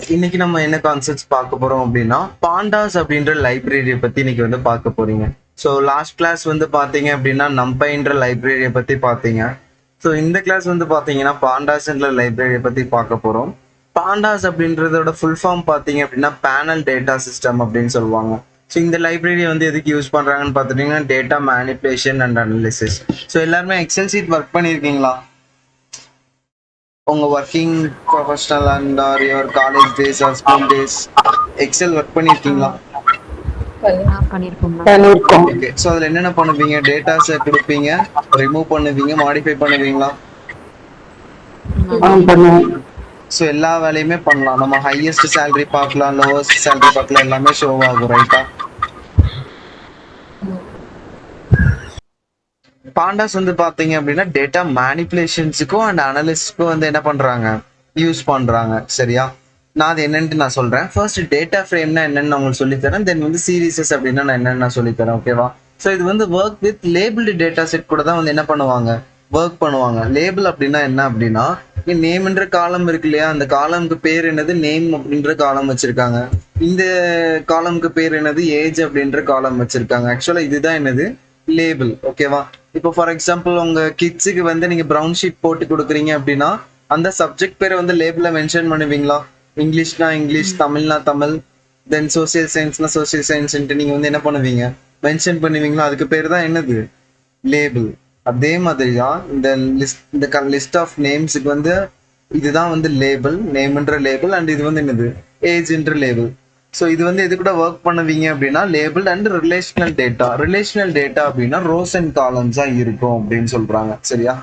இன்னைக்கு நம்ம என்ன கான்செப்ட்ஸ் பார்க்க போறோம் அப்படின்னா பாண்டாஸ் அப்படின்ற லைப்ரரியை பத்தி இன்னைக்கு வந்து பார்க்க போறீங்க. ஸோ லாஸ்ட் கிளாஸ் வந்து பாத்தீங்க அப்படின்னா நம்பைன்ற லைப்ரரியை பத்தி பாத்தீங்க. ஸோ இந்த கிளாஸ் வந்து பாத்தீங்கன்னா பாண்டாஸ்ன்ற லைப்ரரியை பத்தி பார்க்க போறோம். பாண்டாஸ் அப்படின்றதோட ஃபுல் ஃபார்ம் பாத்தீங்க அப்படின்னா பேனல் டேட்டா சிஸ்டம் அப்படின்னு சொல்லுவாங்க. ஸோ இந்த லைப்ரரியை வந்து எதுக்கு யூஸ் பண்றாங்கன்னு பார்த்துட்டீங்கன்னா data manipulation and analysis. So எல்லாருமே எக்ஸல் சீட் ஒர்க் பண்ணியிருக்கீங்களா? உங்க working professional and or your college days or school days Excel work பண்ணிருக்கீங்களா? பண்ணிருக்கோம். ஓகே. ஸோ அதில் என்னென்ன பண்ணுவீங்க? டேட்டாஸை கொடுப்பீங்க, ரிமூவ் பண்ணுவீங்க, மாடிஃபை பண்ணுவீங்களா? பண்ணுவோம். ஸோ எல்லா வேலையுமே பண்ணலாம். நம்ம ஹையஸ்ட் சேலரி பார்க்கலாம், லோவஸ்ட் சேலரி பார்க்கலாம், எல்லாமே ஷோ ஆகும். ரைட்டா? பாண்டாஸ் வந்து பாத்தீங்க அப்படின்னா டேட்டா மேனிப்புலேஷன்ஸுக்கும் அண்ட் அனலிஸ்டுக்கும் வந்து என்ன பண்றாங்க, யூஸ் பண்றாங்க. சரியா? நான் அது என்னன்னு நான் சொல்றேன். ஃபர்ஸ்ட் டேட்டா ஃப்ரேம்னா என்னன்னு நான் உங்களுக்கு சொல்லித்தரேன். தென் வந்து சீரீஸஸ் அப்படின்னா நான் என்னன்னு நான் சொல்லித்தரேன். ஓகேவா? ஸோ இது வந்து work with labelled data set கூட தான் வந்து என்ன பண்ணுவாங்க, ஒர்க் பண்ணுவாங்க. லேபிள் அப்படின்னா என்ன அப்படின்னா, நேம்ன்ற காலம் இருக்கு இல்லையா, அந்த காலமுக்கு பேர் என்னது, நேம் அப்படின்ற காலம் வச்சிருக்காங்க. இந்த காலமுக்கு பேர் என்னது, ஏஜ் அப்படின்ற காலம் வச்சிருக்காங்க. ஆக்சுவலா இதுதான் என்னது, லேபிள். ஓகேவா? இப்போ ஃபார் எக்ஸாம்பிள் உங்க கிட்ஸுக்கு வந்து நீங்க ப்ரௌன் ஷீட் போட்டு கொடுக்குறீங்க அப்படின்னா அந்த சப்ஜெக்ட் பேரை வந்து லேபிள்ல மென்ஷன் பண்ணுவீங்களா? இங்கிலீஷ்னா இங்கிலீஷ், தமிழ்னா தமிழ், தென் சோசியல் சயின்ஸ்னா சோசியல் சயின்ஸ்ன்ட்டு நீங்க வந்து என்ன பண்ணுவீங்க, மென்ஷன் பண்ணுவீங்களா? அதுக்கு பேர் தான் என்னது, லேபிள். அதே மாதிரி தான் இந்த லிஸ்ட் ஆஃப் நேம்ஸுக்கு வந்து இதுதான் வந்து லேபிள், நேம்ன்ற லேபிள். அண்ட் இது வந்து என்னது, ஏஜ்ன்ற லேபிள். ஸோ இது வந்து எது கூட ஒர்க் பண்ணுவீங்க அப்படின்னா label and relational data. Relational data அப்படின்னா ரோஸ் அண்ட் காலம்ஸா இருக்கும் அப்படின்னு சொல்றாங்க. சரியா?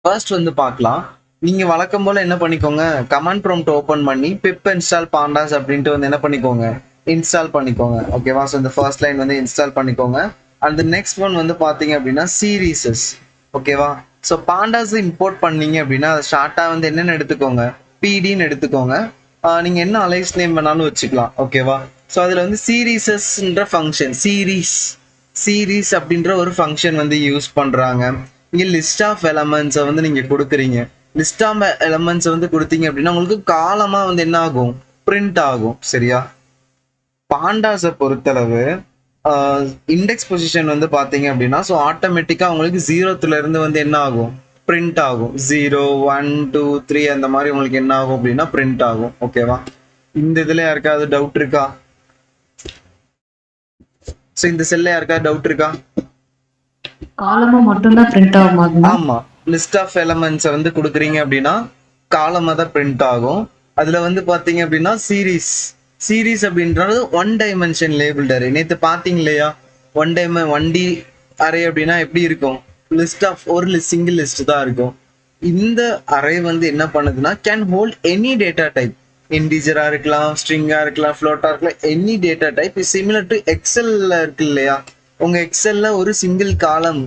ஃபர்ஸ்ட் வந்து பார்க்கலாம். நீங்க வழக்கம் போல என்ன பண்ணிக்கோங்க, கமாண்ட் ப்ராம்ப்ட் ஓபன் பண்ணி பிப் இன்ஸ்டால் பாண்டாஸ் அப்படின்ட்டு வந்து என்ன பண்ணிக்கோங்க, இன்ஸ்டால் பண்ணிக்கோங்க. ஓகேவா? ஸோ இந்த ஃபர்ஸ்ட் லைன் வந்து இன்ஸ்டால் பண்ணிக்கோங்க. அண்ட் நெக்ஸ்ட் ஒன் வந்து பாத்தீங்க அப்படின்னா சீரீசஸ். ஓகேவா? ஸோ பாண்டாஸ் இம்போர்ட் பண்ணீங்க அப்படின்னா அதை ஷார்ட்டா வந்து என்னென்னு எடுத்துக்கோங்க, பிடின்னு எடுத்துக்கோங்க. நீங்க என்ன அலைஸ் நேம் வேணாலும் வச்சுக்கலாம். ஓகேவா? ஸோ அதுல வந்து சீரீசஸ்ன்ற ஃபங்க்ஷன், சீரீஸ் அப்படின்ற ஒரு ஃபங்க்ஷன் வந்து யூஸ் பண்றாங்க. இங்க லிஸ்ட் ஆஃப் எலமெண்ட்ஸை வந்து நீங்க கொடுக்குறீங்க. லிஸ்ட் ஆஃப் எலமெண்ட்ஸ் வந்து கொடுத்தீங்க அப்படின்னா உங்களுக்கு காலமா வந்து என்ன ஆகும், பிரிண்ட் ஆகும். சரியா? பாண்டாஸை பொறுத்தளவு இண்டெக்ஸ் பொசிஷன் வந்து பாத்தீங்க அப்படின்னா ஸோ ஆட்டோமேட்டிக்கா உங்களுக்கு 0த்துல இருந்து வந்து என்ன ஆகும், பிரிண்ட் ஆகும். 0 1 2 3 அந்த மாதிரி உங்களுக்கு என்ன ஆகும் அப்படின்னா பிரிண்ட் ஆகும். ஓகேவா? இந்த இதுல யாருக்காவது டவுட் இருக்கா? சோ இந்த செல்ல யாருக்காவது டவுட் இருக்கா? காலமா மட்டும் தான் பிரிண்ட் ஆகும். ஆமா, லிஸ்ட் ஆஃப் எலிமெண்ட்ஸ் வந்து கொடுக்குறீங்க அப்படின்னா காலமா தான் பிரிண்ட் ஆகும். அதுல வந்து பாத்தீங்க அப்படின்னா சீரீஸ் அப்படின்றது ஒன் டைமென்ஷன் லேபிள் அரே. நேத்து பாத்தீங்க இல்லையா, ஒன் டி அரே அப்படின்னா எப்படி இருக்கும், லிஸ்ட் ஆஃப் ஒரு சிங்கிள் லிஸ்ட் தான் இருக்கும். இந்த அரே வந்து என்ன பண்ணுதுன்னா can hold any data type. இன்டிஜரா இருக்கலாம், ஸ்ட்ரிங்கா இருக்கலாம், ஃப்ளோட்டா இருக்கலாம், any data type is similar to எக்ஸல்ல இருக்கு இல்லையா, உங்க எக்ஸல்ல ஒரு சிங்கிள் காலம்,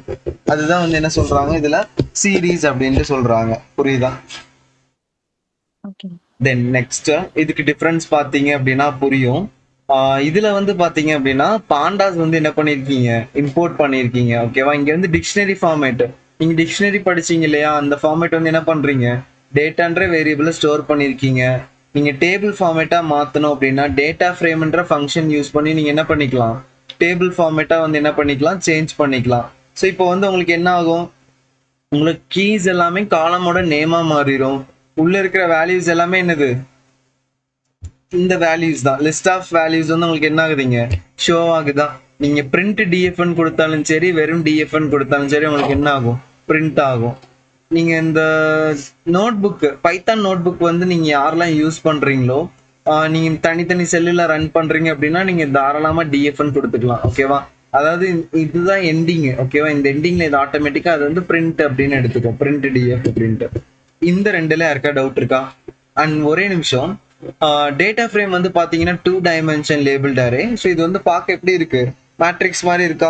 அதுதான் வந்து என்ன சொல்றாங்க இதுல சீரீஸ் அப்படின்ட்டு சொல்றாங்க. புரியுதா? தென் நெக்ஸ்ட் இதுக்கு டிஃபரன்ஸ் பாத்தீங்க அப்படின்னா புரியும். இதுல வந்து பாத்தீங்க அப்படின்னா பாண்டாஸ் வந்து என்ன பண்ணிருக்கீங்க, இம்போர்ட் பண்ணிருக்கீங்க. ஓகேவா? இங்க வந்து டிக்ஷனரி ஃபார்மேட், நீங்க டிக்ஷனரி படிச்சீங்க இல்லையா, அந்த ஃபார்மேட் வந்து என்ன பண்றீங்க, டேட்டான்ற வேரியபிள ஸ்டோர் பண்ணிருக்கீங்க. நீங்க டேபிள் ஃபார்மேட்டா மாத்தணும் அப்படின்னா டேட்டா ஃப்ரேம்ன்ற ஃபங்க்ஷன் யூஸ் பண்ணி நீங்க என்ன பண்ணிக்கலாம், டேபிள் ஃபார்மேட்டா வந்து என்ன பண்ணிக்கலாம், சேஞ்ச் பண்ணிக்கலாம். ஸோ இப்போ வந்து உங்களுக்கு என்ன ஆகும், உங்களுக்கு கீஸ் எல்லாமே காலமோட நேமா மாறிடும். உள்ள இருக்கிற வேல்யூஸ் எல்லாமே என்னது, இந்த வேல்யூஸ் தான், லிஸ்ட் ஆஃப் வேல்யூஸ் வந்து உங்களுக்கு என்ன ஆகுதுங்க, ஷோ ஆகுதா. நீங்க பிரிண்ட் டிஎஃப்என் கொடுத்தாலும் சரி, வெறும் டிஎஃப்என் கொடுத்தாலும் சரி, உங்களுக்கு என்ன ஆகும், பிரிண்ட் ஆகும். நீங்க இந்த notebook, Python notebook வந்து நீங்க யாரெல்லாம் யூஸ் பண்றீங்களோ, நீங்க தனித்தனி செல்லுல ரன் பண்றீங்க அப்படின்னா நீங்க தாராளமா டிஎஃப்என் கொடுத்துக்கலாம். ஓகேவா? அதாவது இதுதான் எண்டிங். ஓகேவா? இந்த எண்டிங்ல இது ஆட்டோமேட்டிக்கா அது வந்து பிரிண்ட் அப்படின்னு எடுத்துக்கோ, பிரிண்ட் டிஎஃப் அப்படின்ட்டு. இந்த ரெண்டுல யாருக்கா டவுட் இருக்கா? அண்ட் ஒரே நிமிஷம், டேட்டா ஃப்ரேம் வந்து பாத்தீங்கன்னா 2 டைமென்ஷன் லேபிள்ட் அரே. ஸோ இது வந்து பார்க்க எப்படி இருக்கு, மேட்ரிக்ஸ் மாதிரி இருக்கா,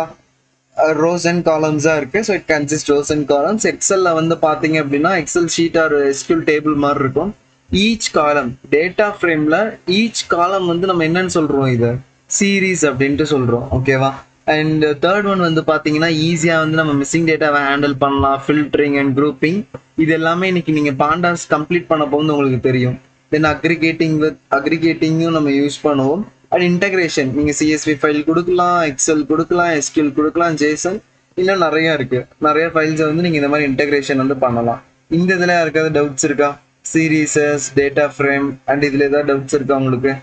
ரோஸ் அண்ட் காலம்ஸா இருக்கு. So it consist rows and columns. எக்ஸல்ல வந்து பாத்தீங்க அப்படின்னா Excel sheet or SQL table மாதிரி இருக்கும். ஈச் காலம் டேட்டா ஃப்ரேம்ல ஈச் காலம் வந்து நம்ம என்னன்னு சொல்றோம், இது சீரீஸ் அப்படின்ட்டு சொல்றோம். ஓகேவா? அண்ட் தேர்ட் ஒன் வந்து பாத்தீங்கன்னா ஈஸியா வந்து நம்ம மிஸ்ஸிங் டேட்டாவை ஹேண்டில் பண்ணலாம், ஃபில்டரிங் அண்ட் குரூப்பிங். இது எல்லாமே இன்னைக்கு நீங்க பாண்டாஸ் கம்ப்ளீட் பண்ண போது உங்களுக்கு தெரியும். தென் அக்ரிகேட்டிங்கும் நம்ம யூஸ் பண்ணுவோம். அண்ட் இன்டகிரேஷன் நீங்க சிஎஸ்வி ஃபைல் கொடுக்கலாம், எக்ஸல் கொடுக்கலாம், எஸ்கியூஎல் கொடுக்கலாம், ஜேசன் இன்னும் நிறைய இருக்கு. நிறைய ஃபைல்ஸை வந்து நீங்க இந்த மாதிரி இன்டகிரேஷன் வந்து பண்ணலாம். இந்த இதுல யாருக்காவது டவுட்ஸ் இருக்கா? சீரீஸஸ், டேட்டா ஃப்ரேம் அண்ட் இதுல ஏதாவது டவுட்ஸ் இருக்கா உங்களுக்கு?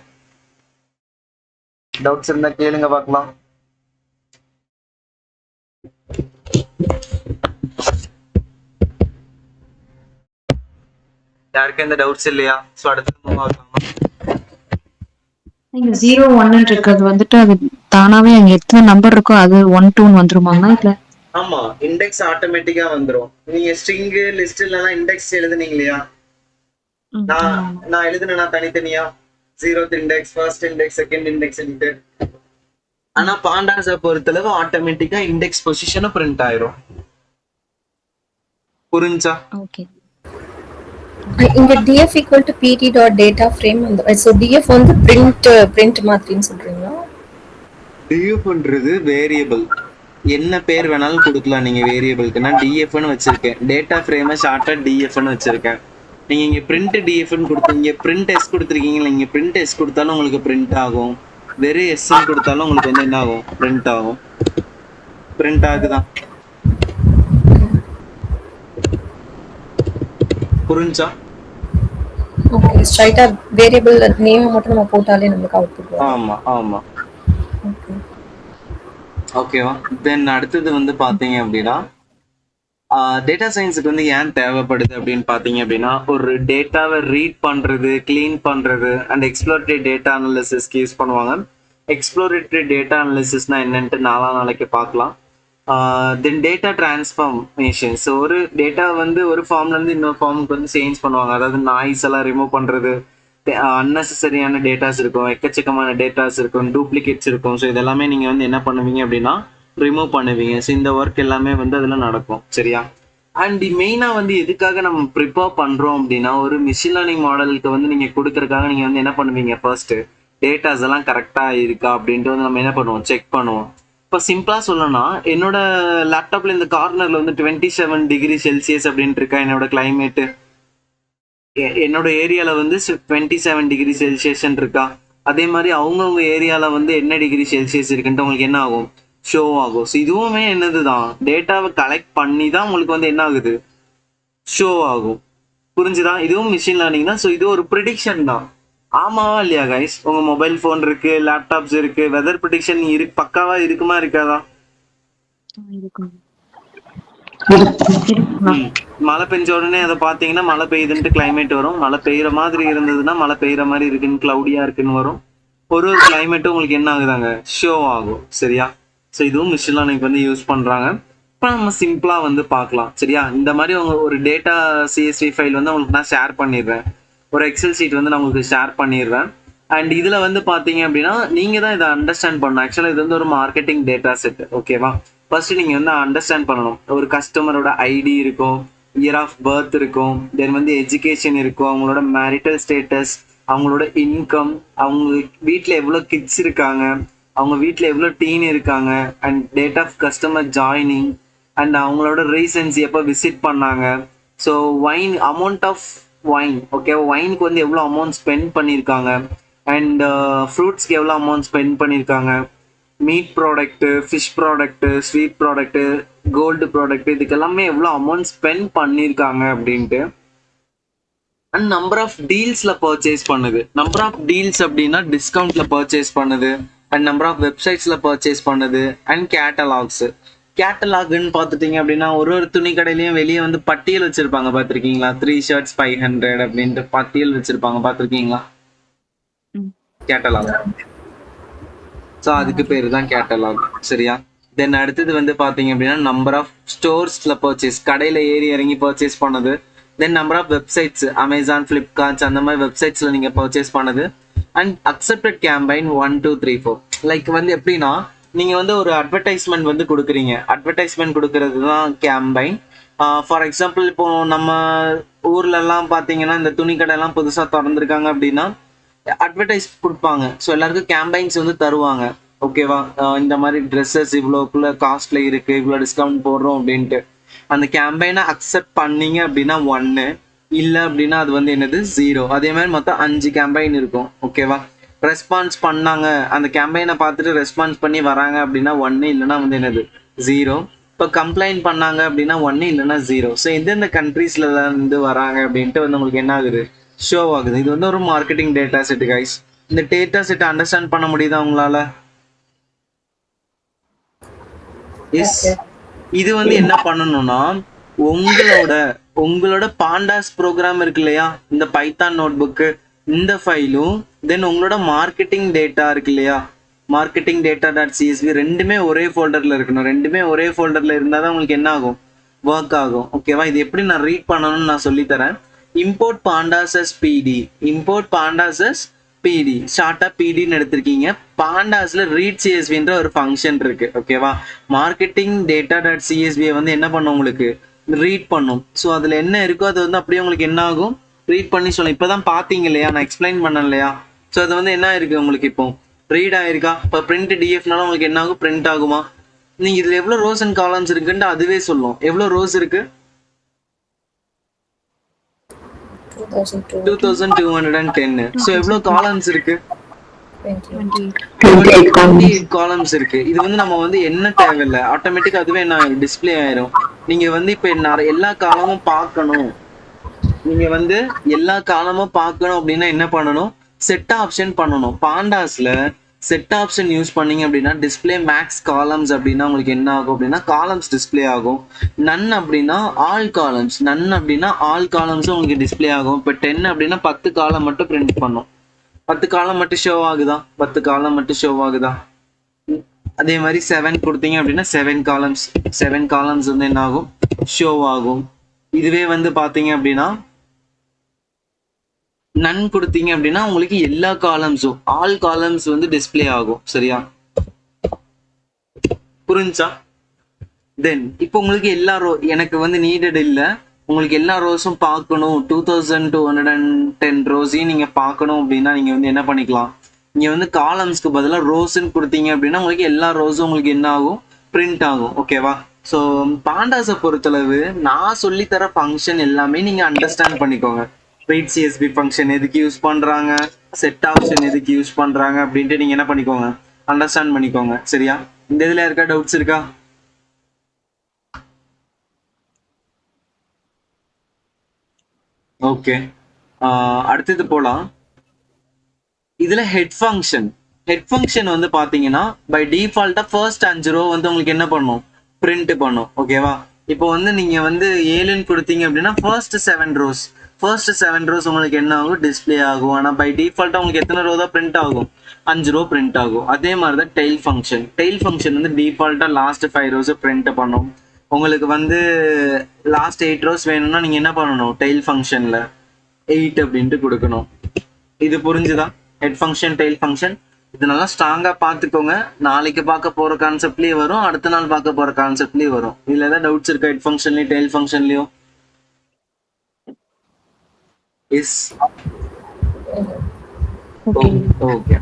டவுட்ஸ் இருந்தா கேளுங்க பார்க்கலாம். யாருக்கும் எந்த டவுட்ஸ் இல்லையா? ஸோ அடுத்து மூவ் ஆகலாமா? நீங்க 0 1 இருக்கிறது வந்துட்டு அது தானாவே அங்க எத்தனை நம்பர் இருக்கோ அது 1 2 வந்துருமாங்க இல்ல? ஆமா, இண்டெக்ஸ் ஆட்டோமேட்டிக்கா வந்துரும். நீங்க ஸ்ட்ரிங் லிஸ்ட் இல்லனா இண்டெக்ஸ் எழுதுனீங்க இல்லையா? நான் எழுதுனா தனித்தனியா 0th index, first index, second index. ஆனா பாண்டாஸை பொறுத்தளவு ஆட்டோமேட்டிக்கா இண்டெக்ஸ் பொசிஷனும் பிரிண்ட் ஆயிரும். புரிஞ்சா? ஓகே. இங்க df equal to pt dot data frame so df வந்து print மாதிரின்னு சொல்றீங்களா? dfன்றது வேரியபிள், என்ன பேர் வேணாலும் கொடுக்கலாம் நீங்க வேரியபிளுக்கு. நான் dfன்னு வச்சிருக்கேன், டேட்டா ஃப்ரேமை ஷார்ட்டா dfன்னு வச்சிருக்கேன். நீங்க இங்க பிரிண்ட் dfன்னு கொடுத்தீங்க, பிரிண்ட் s கொடுத்துருக்கீங்களா? இங்க பிரிண்ட் s கொடுத்தாலும் உங்களுக்கு பிரிண்ட் ஆகும், வெறும் s கொடுத்தாலும் உங்களுக்கு வந்து என்ன ஆகும்? பிரிண்ட் ஆகும். பிரிண்ட் ஆகுதான்? புரிஞ்சா? ஓகே, ஸ்ட்ரைட்டா வேரியபிள் நேம் மட்டும் நம்ம போட்டாலே நமக்கு அவுட்புட் வரும். ஆமா ஆமா. ஓகே ஓகேவா? தென் அடுத்தது வந்து பாத்தீங்க அப்படின்னா டேட்டா சயின்ஸுக்கு வந்து ஏன் தேவைப்படுது அப்படின்னு பாத்தீங்க அப்படின்னா, ஒரு டேட்டாவை ரீட் பண்றது, கிளீன் பண்றது அண்ட் எக்ஸ்ப்ளோரேட்டரி டேட்டா அனாலிசிஸ்க்கு யூஸ் பண்ணுவாங்க. எக்ஸ்ப்ளோரேட்டரி டேட்டா அனாலிசிஸ்னா என்னன்ட்டு நாளைக்கு பார்க்கலாம். தென் டேட்டா டிரான்ஸ்ஃபார்மேஷன். ஸோ ஒரு டேட்டா வந்து ஒரு ஃபார்ம்ல இருந்து இன்னொரு ஃபார்முக்கு வந்து சேஞ்ச் பண்ணுவாங்க. அதாவது நாய்ஸ் எல்லாம் ரிமூவ் பண்றது, அன்னெசரியான டேட்டாஸ் இருக்கும், எக்கச்சக்கமான டேட்டாஸ் இருக்கும், டூப்ளிகேட்ஸ் இருக்கும். ஸோ இதெல்லாமே நீங்க வந்து என்ன பண்ணுவீங்க அப்படின்னா ரிமூவ் பண்ணுவீங்க. ஸோ இந்த ஒர்க் எல்லாமே வந்து அதில் நடக்கும். சரியா? அண்ட் மெயினாக வந்து எதுக்காக நம்ம ப்ரிப்பேர் பண்ணுறோம் அப்படின்னா, ஒரு மிஷின் லேர்னிங் மாடலுக்கு வந்து நீங்கள் கொடுக்கறதுக்காக நீங்கள் வந்து என்ன பண்ணுவீங்க, ஃபர்ஸ்ட் டேட்டாஸ் எல்லாம் கரெக்டாக இருக்கா அப்படின்ட்டு வந்து நம்ம என்ன பண்ணுவோம், செக் பண்ணுவோம். இப்போ சிம்பிளாக சொல்லணும்னா, என்னோட லேப்டாப்ல இந்த கார்னர்ல வந்து 27 டிகிரி செல்சியஸ் அப்படின்ட்டு இருக்கா என்னோட கிளைமேட்டு. என்னோட ஏரியால வந்து 27 டிகிரி செல்சியஸ் இருக்கா. அதே மாதிரி அவங்கவுங்க ஏரியால வந்து என்ன டிகிரி செல்சியஸ் இருக்குன்ட்டு உங்களுக்கு என்ன ஆகும், ஷோ ஆகும். ஸோ இதுவுமே என்னதுதான், டேட்டாவை கலெக்ட் பண்ணி தான் உங்களுக்கு வந்து என்ன ஆகுது, ஷோ ஆகும். புரிஞ்சுதான்? இதுவும் மிஷின் லேர்னிங் தான். ஸோ இது ஒரு ப்ரிடிக்ஷன் தான். ஆமாவா இல்லையா கைஸ்? உங்க மொபைல் ஃபோன் இருக்கு, லேப்டாப்ஸ் இருக்கு, வெதர் ப்ரிடிக்ஷன் பக்காவா இருக்குமா இருக்காதா? மழை பெஞ்ச உடனே அதை பாத்தீங்கன்னா மழை பெய்யுதுன்ட்டு கிளைமேட் வரும். மழை பெய்யற மாதிரி இருந்ததுன்னா மழை பெய்யற மாதிரி இருக்குன்னு, கிளவுடியா இருக்குன்னு வரும். ஒரு கிளைமேட்டும் உங்களுக்கு என்ன ஆகுதாங்க, ஷோ ஆகும். சரியா? ஸோ இதுவும் மிஷின் லேர்னிங் வந்து யூஸ் பண்றாங்க. இப்போ நம்ம சிம்பிளா வந்து பார்க்கலாம். சரியா? இந்த மாதிரி உங்க ஒரு டேட்டா சிஎஸ்வி ஃபைல் வந்து உங்களுக்கு நான் ஷேர் பண்ணிடுறேன், ஒரு எக்ஸல் ஷீட் வந்து நான் உங்களுக்கு ஷேர் பண்ணிடுறேன். அண்ட் இதுல வந்து பாத்தீங்க அப்படின்னா நீங்க தான் இதை அண்டர்ஸ்டாண்ட் பண்ணணும். ஆக்சுவலா இது வந்து ஒரு மார்க்கெட்டிங் டேட்டா செட். ஓகேவா? ஃபர்ஸ்ட் நீங்க வந்து அண்டர்ஸ்டாண்ட் பண்ணணும். ஒரு கஸ்டமரோட ஐடி இருக்கும், இயர் ஆஃப் பர்த் இருக்கும், தென் வந்து எஜுகேஷன் இருக்கும், அவங்களோட மேரிட்டல் ஸ்டேட்டஸ், அவங்களோட இன்கம், அவங்க வீட்டில் எவ்வளோ கிட்ஸ் இருக்காங்க, அவங்க வீட்டில் எவ்வளோ டீன் இருக்காங்க, and date of customer joining, and அவங்களோட ரீசன்ஸ் எப்போ விசிட் பண்ணாங்க. So wine, amount of wine. Okay, வைனுக்கு வந்து எவ்வளோ அமௌண்ட் ஸ்பெண்ட் பண்ணியிருக்காங்க, அண்ட் ஃப்ரூட்ஸ்க்கு எவ்வளோ அமௌண்ட் ஸ்பெண்ட் பண்ணியிருக்காங்க, meat product, fish product, sweet product, gold product, இதுக்கெல்லாமே எவ்வளோ அமௌண்ட் ஸ்பெண்ட் பண்ணியிருக்காங்க அப்படின்ட்டு. அண்ட் நம்பர் ஆஃப் டீல்ஸ்ல பர்ச்சேஸ் பண்ணுது. நம்பர் ஆஃப் டீல்ஸ் அப்படின்னா டிஸ்கவுண்ட்ல பர்ச்சேஸ் பண்ணுது, அண்ட் நம்பர் ஆஃப் வெப்சைட்ஸ்ல பர்ச்சேஸ் பண்ணுது, அண்ட் கேட்டலாக்ஸ். கேட்டலாக்னு பார்த்துட்டீங்க அப்படின்னா ஒரு துணி கடையிலையும் வெளியே வந்து பட்டியல் வச்சிருப்பாங்க, பார்த்துருக்கீங்களா? 3 shirts 500 அப்படின்ட்டு பட்டியல் வச்சிருப்பாங்க, பார்த்துருக்கீங்களா? கேட்டலாக். ஸோ அதுக்கு பேர் தான் கேட்டலாக். சரியா? தென் அடுத்தது வந்து பார்த்தீங்க அப்படின்னா நம்பர் ஆஃப் ஸ்டோர்ஸ்ல பர்ச்சேஸ், கடையில் ஏறி இறங்கி பர்ச்சேஸ் பண்ணது. Then number of websites, Amazon, Flipkarts அந்த மாதிரி வெப்சைட்ஸ்ல நீங்க பர்ச்சேஸ் பண்ணது. And accepted campaign 1 2 3 4. லைக் வந்து எப்படின்னா, நீங்க வந்து ஒரு அட்வர்டைஸ்மெண்ட் வந்து கொடுக்குறீங்க. அட்வர்டைஸ்மெண்ட் கொடுக்கறது தான் கேம்பைன். ஃபார் எக்ஸாம்பிள், இப்போ நம்ம ஊர்ல எல்லாம் பார்த்தீங்கன்னா இந்த துணி கடை எல்லாம் புதுசாக திறந்துருக்காங்க அப்படின்னா அட்வர்டைஸ் கொடுப்பாங்க. ஸோ எல்லாருக்கும் கேம்பைன்ஸ் வந்து தருவாங்க. ஓகேவா? இந்த மாதிரி ட்ரெஸ்ஸஸ் இவ்வளோக்குள்ள காஸ்ட்ல இருக்கு, இவ்வளோ டிஸ்கவுண்ட் போடுறோம் அப்படின்ட்டு. அந்த கேம்பெயினை அக்செப்ட் பண்ணீங்க அப்படின்னா 1, இல்ல அப்படின்னா அது வந்து என்னது 0. அதே மாதிரி மொத்தம் 5 கேம்பெயின் இருக்கும். ஓகேவா? ரெஸ்பான்ஸ் பண்ணாங்க, அந்த கேம்பெயினை பார்த்துட்டு ரெஸ்பான்ஸ் பண்ணி வராங்க அப்படின்னா 1, இல்லைன்னா வந்து என்னது 0. இப்போ கம்ப்ளைண்ட் பண்ணாங்க அப்படின்னா 1, இல்லைன்னா 0. ஸோ எந்தெந்த கண்ட்ரீஸ்ல இருந்து வராங்க அப்படின்ட்டு வந்து உங்களுக்கு என்ன ஆகுது, ஷோ ஆகுது. இது வந்து ஒரு மார்க்கெட்டிங் டேட்டா செட் கைஸ். இந்த டேட்டா செட் அண்டர்ஸ்டாண்ட் பண்ண முடியுதா உங்களால? எஸ். Okay. இது வந்து என்ன பண்ணணும்னா, உங்களோட உங்களோட பாண்டாஸ் ப்ரோக்ராம் இருக்கு இல்லையா, இந்த பைத்தான் நோட் புக்கு, இந்த ஃபைலும் தென் உங்களோட மார்க்கெட்டிங் டேட்டா இருக்கு இல்லையா, மார்க்கெட்டிங் டேட்டா டாட் சிஎஸ்வி, ரெண்டுமே ஒரே ஃபோல்டர்ல இருக்கணும். ரெண்டுமே ஒரே ஃபோல்டர்ல இருந்தால் தான் உங்களுக்கு என்ன ஆகும், ஒர்க் ஆகும். ஓகேவா? இது எப்படி நான் ரீட் பண்ணணும்னு நான் சொல்லித்தரேன். இம்போர்ட் பாண்டாஸ் as பிடி, இம்போர்ட் பாண்டாஸ் as பிடி, ஷார்ட்டா பிடின்னு எடுத்திருக்கீங்க. பாண்டாஸ்ல ரீட் சிஎஸ்வின்ற ஒரு ஃபங்க்ஷன் இருக்கு. ஓகேவா? மார்க்கெட்டிங் டேட்டா டாட் சிஎஸ்வியை வந்து என்ன பண்ணும், உங்களுக்கு ரீட் பண்ணும். ஸோ அதுல என்ன இருக்கோ அது வந்து அப்படியே உங்களுக்கு என்ன ஆகும், ரீட் பண்ணி சொல்லும். இப்பதான் பாத்தீங்க இல்லையா, நான் எக்ஸ்பிளைன் பண்ணேன் இல்லையா. ஸோ அது வந்து என்ன இருக்கு உங்களுக்கு இப்போ ரீட் ஆயிருக்கா. இப்போ பிரிண்ட் டிஎஃப்னால உங்களுக்கு என்ன ஆகும், பிரிண்ட் ஆகுமா? நீங்க இதுல எவ்வளவு ரோஸ் அண்ட் காலம்ஸ் இருக்குன்ட்டு அதுவே சொல்லும். எவ்வளவு ரோஸ் இருக்கு, 2210. ஸோ எவ்வளவு காலம்ஸ் இருக்கு, 28 காலம்ஸ் இருக்கு. இது வந்து நம்ம வந்து என்ன தேவையில்லை, ஆட்டோமேட்டிக் அதுவே என்ன டிஸ்பிளே ஆயிரும். நீங்க வந்து இப்ப எல்லா காலமும் பார்க்கணும், நீங்க வந்து எல்லா காலமும் பார்க்கணும் அப்படின்னா என்ன பண்ணணும், செட் ஆப்ஷன் பண்ணணும். பாண்டாஸ்ல செட் ஆப்ஷன் யூஸ் பண்ணீங்க அப்படின்னா டிஸ்பிளே மேக்ஸ் காலம்ஸ் அப்படின்னா உங்களுக்கு என்ன ஆகும் அப்படின்னா காலம்ஸ் டிஸ்பிளே ஆகும். நன் அப்படின்னா ஆல் காலம்ஸ், நன் அப்படின்னா ஆல் காலம்ஸும் உங்களுக்கு டிஸ்பிளே ஆகும். இப்போ 10 அப்படின்னா 10 காலம் மட்டும் பிரிண்ட் பண்ணும். 10 காலம் மட்டும் ஷோ ஆகுதா, 10 காலம் மட்டும் ஷோ ஆகுதா. அதே மாதிரி 7 கொடுத்தீங்க அப்படின்னா 7 காலம்ஸ், 7 காலம்ஸ் வந்து என்ன ஆகும், ஷோ ஆகும். இதுவே வந்து பாத்தீங்க அப்படின்னா நன் கொடுத்தீங்க அப்படின்னா உங்களுக்கு எல்லா காலம்ஸும் ஆல் காலம்ஸ் வந்து டிஸ்பிளே ஆகும். சரியா, புரிஞ்சா? தென் இப்போ உங்களுக்கு எல்லா எனக்கு வந்து நீடட் இல்லை, உங்களுக்கு எல்லா ரோஸும் பார்க்கணும், 2210 ரோஸையும் நீங்க பார்க்கணும் அப்படின்னா நீங்க வந்து என்ன பண்ணிக்கலாம், நீங்க வந்து காலம்ஸ்க்கு பதிலாக ரோஸ்ன்னு கொடுத்தீங்க அப்படின்னா உங்களுக்கு எல்லா ரோஸும் உங்களுக்கு என்ன ஆகும், பிரிண்ட் ஆகும். ஓகேவா? ஸோ பாண்டாஸை பொறுத்தளவு நான் சொல்லித்தர ஃபங்க்ஷன் எல்லாமே நீங்க அண்டர்ஸ்டாண்ட் பண்ணிக்கோங்க. ரீட் சிஎஸ்பி ஃபங்க்ஷன் எதுக்கு யூஸ் பண்றாங்க, செட் ஆப்ஷன் எதுக்கு யூஸ் பண்றாங்க அப்படின்ட்டு நீங்க என்ன பண்ணிக்கோங்க, அண்டர்ஸ்டாண்ட் பண்ணிக்கோங்க. சரியா? இந்த இதுல இருக்கா டவுட்ஸ் இருக்கா? ஓகே, அடுத்தது போலாம். இதுல ஹெட் ஃபங்க்ஷன் வந்து பாத்தீங்கன்னா பை டிஃபால்ட்டா ஃபர்ஸ்ட் 5 ரோ வந்து உங்களுக்கு என்ன பண்ணும், பிரிண்ட் பண்ணும். ஓகேவா? இப்போ வந்து நீங்க வந்து 7ன்னு கொடுத்தீங்க அப்படின்னா ஃபர்ஸ்ட் 7 ரோஸ் உங்களுக்கு என்ன ஆகும், டிஸ்பிளே ஆகும். ஆனா பை டிஃபால்ட்டா உங்களுக்கு எத்தனை ரோ தான் பிரிண்ட் ஆகும், 5 ரோ பிரிண்ட் ஆகும். அதே மாதிரி தான் டெய்ல் ஃபங்க்ஷன் வந்து டிஃபால்ட்டா லாஸ்ட் 5 ரோஸ் பிரிண்ட் பண்ணும். உங்களுக்கு வந்து லாஸ்ட் 8 ரோஸ் வேணும்னா நீங்க என்ன பண்ணணும், டெய்ல் ஃபங்க்ஷன்ல 8 அப்படின்ட்டு கொடுக்கணும். இது புரிஞ்சுதா? ஹெட் ஃபங்க்ஷன், டெய்ல் ஃபங்க்ஷன், இது நல்லா ஸ்ட்ராங்கா பாத்துக்கோங்க. நாளைக்கு பார்க்க போற கான்செப்ட்லயே வரும், அடுத்த நாள் பார்க்க போற கான்செப்ட்லயே வரும். இதுல ஏதாவது டவுட்ஸ் இருக்கா, ஹெட் ஃபங்க்ஷன்லயும் டெய்ல் ஃபங்க்ஷன்லயும்? எஸ். ஓகே.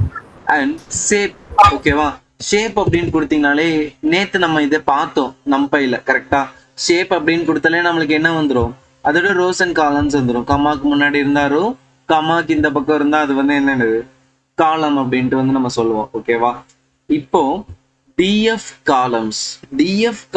And shape. ஓகேவா? ஷேப் அப்படின்னு கொடுத்தீங்கனாலே நேத்து நம்ம இதை பார்த்தோம் நம்பையில. கரெக்டா? ஷேப் அப்படின்னு கொடுத்தாலே நம்மளுக்கு என்ன வந்துடும், அதோட ரோஸ் அண்ட் காலம்ஸ் வந்துடும். கமாக்கு முன்னாடி இருந்தா ரோ, கமாக்கு இந்த பக்கம் இருந்தா அது வந்து என்னது, காலம் அப்படின்ட்டு வந்து நம்ம சொல்லுவோம். ஓகேவா? இப்போ டிஎஃப்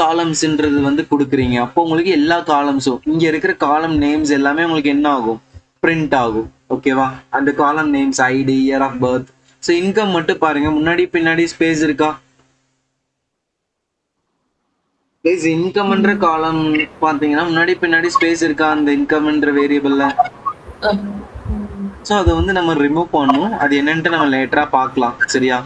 காலம்ஸ்ன்றது வந்து கொடுக்குறீங்க. அப்போ உங்களுக்கு எல்லா காலம்ஸும் இங்க இருக்கிற காலம் நேம்ஸ் எல்லாமே உங்களுக்கு என்ன ஆகும், பிரிண்ட் ஆகும். ஓகேவா? அந்த column names, ID, year of birth. So income மட்டும் பாருங்க, முன்னாடி பின்னாடி ஸ்பேஸ் இருக்கா? இன்கம்ன்ற காலம் பாத்தீங்கன்னா முன்னாடி பின்னாடி ஸ்பேஸ் இருக்கா அந்த இன்கம்ன்ற வேரியபிள்ல? ஸோ அதை வந்து நம்ம ரிமூவ் பண்ணணும். அது என்னன்ட்டு நம்ம லேட்டரா பார்க்கலாம். சரியா?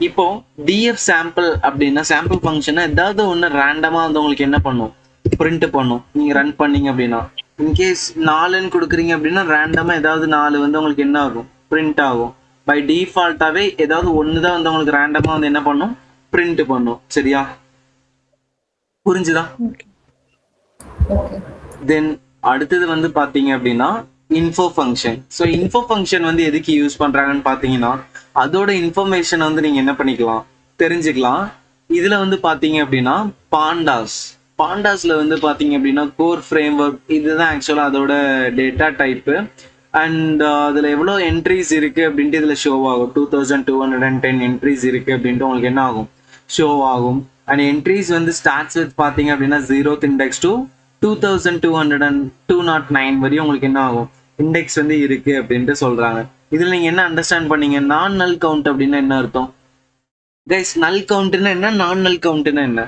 இப்போ டிஎஃப் சாம்பிள் அப்படின்னா சாம்பிள் ஃபங்க்ஷனை ஏதாவது ஒன்று ரேண்டமா வந்து உங்களுக்கு என்ன பண்ணும், பிரிண்ட் பண்ணும். நீங்க ரன் பண்ணீங்க அப்படின்னா இன்கேஸ் 4ன்னு கொடுக்குறீங்க அப்படின்னா ரேண்டமா ஏதாவது 4 வந்து உங்களுக்கு என்ன ஆகும், பிரிண்ட் ஆகும். பை டிஃபால்ட்டாவே ஏதாவது ஒன்று தான் வந்து உங்களுக்கு ரேண்டமா வந்து என்ன பண்ணும், பிரிண்ட் பண்ணும். சரியா? புரிஞ்சுதா? தென் அடுத்தது வந்து பாத்தீங்க அப்படின்னா info function. So info function வந்து எதுக்கு யூஸ் பண்றாங்கன்னு பாத்தீங்கன்னா அதோட இன்ஃபர்மேஷன் வந்து நீங்க என்ன பண்ணிக்கலாம், தெரிஞ்சுக்கலாம். இதுல வந்து பாத்தீங்க அப்படின்னா பாண்டாஸ் பாண்டாஸ்ல வந்து பாத்தீங்க அப்படின்னா கோர் ஃப்ரேம் ஒர்க் இதுதான் ஆக்சுவலா அதோட டேட்டா டைப்பு. அண்ட் அதுல எவ்வளோ என்ட்ரிஸ் இருக்கு அப்படின்ட்டு இதுல ஷோ ஆகும். 2210 என்ட்ரிஸ் இருக்கு அப்படின்ட்டு உங்களுக்கு என்ன ஆகும், ஷோ ஆகும். அண்ட் என்ட்ரிஸ் வந்து ஸ்டார்ட்ஸ் வித் பாத்தீங்க அப்படின்னா 0th இண்டெக்ஸ் டு 2209 வரையும் உங்களுக்கு என்ன ஆகும், இண்டெக்ஸ் வந்து இருக்கு அப்படின்ட்டு சொல்றாங்க. இதுல நீங்க என்ன அண்டர்ஸ்டாண்ட் பண்ணீங்க? நான் நல் கவுண்ட் அப்படின்னா என்ன அர்த்தம் கைஸ்? நல் கவுண்ட்னா என்ன, நான் நல் கவுண்ட்னா என்ன?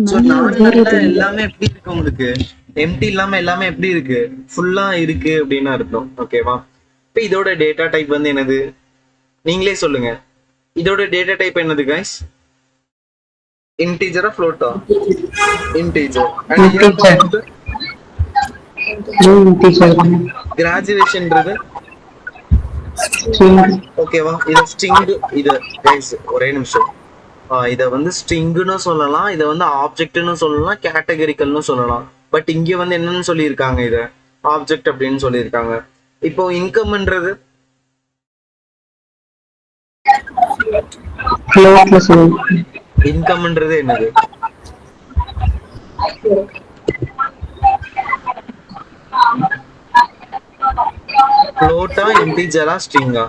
So, நான் நல்ல எல்லாமே எப்படி இருக்கு உங்களுக்கு, எம்டி இல்லாம எல்லாமே எப்படி இருக்கு, ஃபுல்லா இருக்கு அப்படின்னு அர்த்தம். ஓகேவா? இப்ப இதோட டேட்டா டைப் வந்து என்னது, நீங்களே சொல்லுங்க. இதோட டேட்டா டைப் என்னது கைஸ்? இன்டீஜரா ஃப்ளோட்டா? இன்டீஜர். கிராஜுவேஷன்ன்றது ஓகேவா? இது ஸ்ட்ரிங். இது கைஸ் ஒரே நிமிஷம். இத வந்து ஸ்ட்ரிங்னு சொல்லலாம், இத வந்து ஆப்ஜெக்ட்னு சொல்லலாம், கேட்டகரிக்கல்னு சொல்லலாம். பட் இங்க வந்து என்னன்னு சொல்லியிருக்காங்க, இத ஆப்ஜெக்ட் அப்படின்னு சொல்லியிருக்காங்க. இப்போ இன்கம்ன்றது இன்கம்ன்றது என்னது? ஃப்ளோட்டா, இன்டிஜரா, ஸ்ட்ரிங்கா?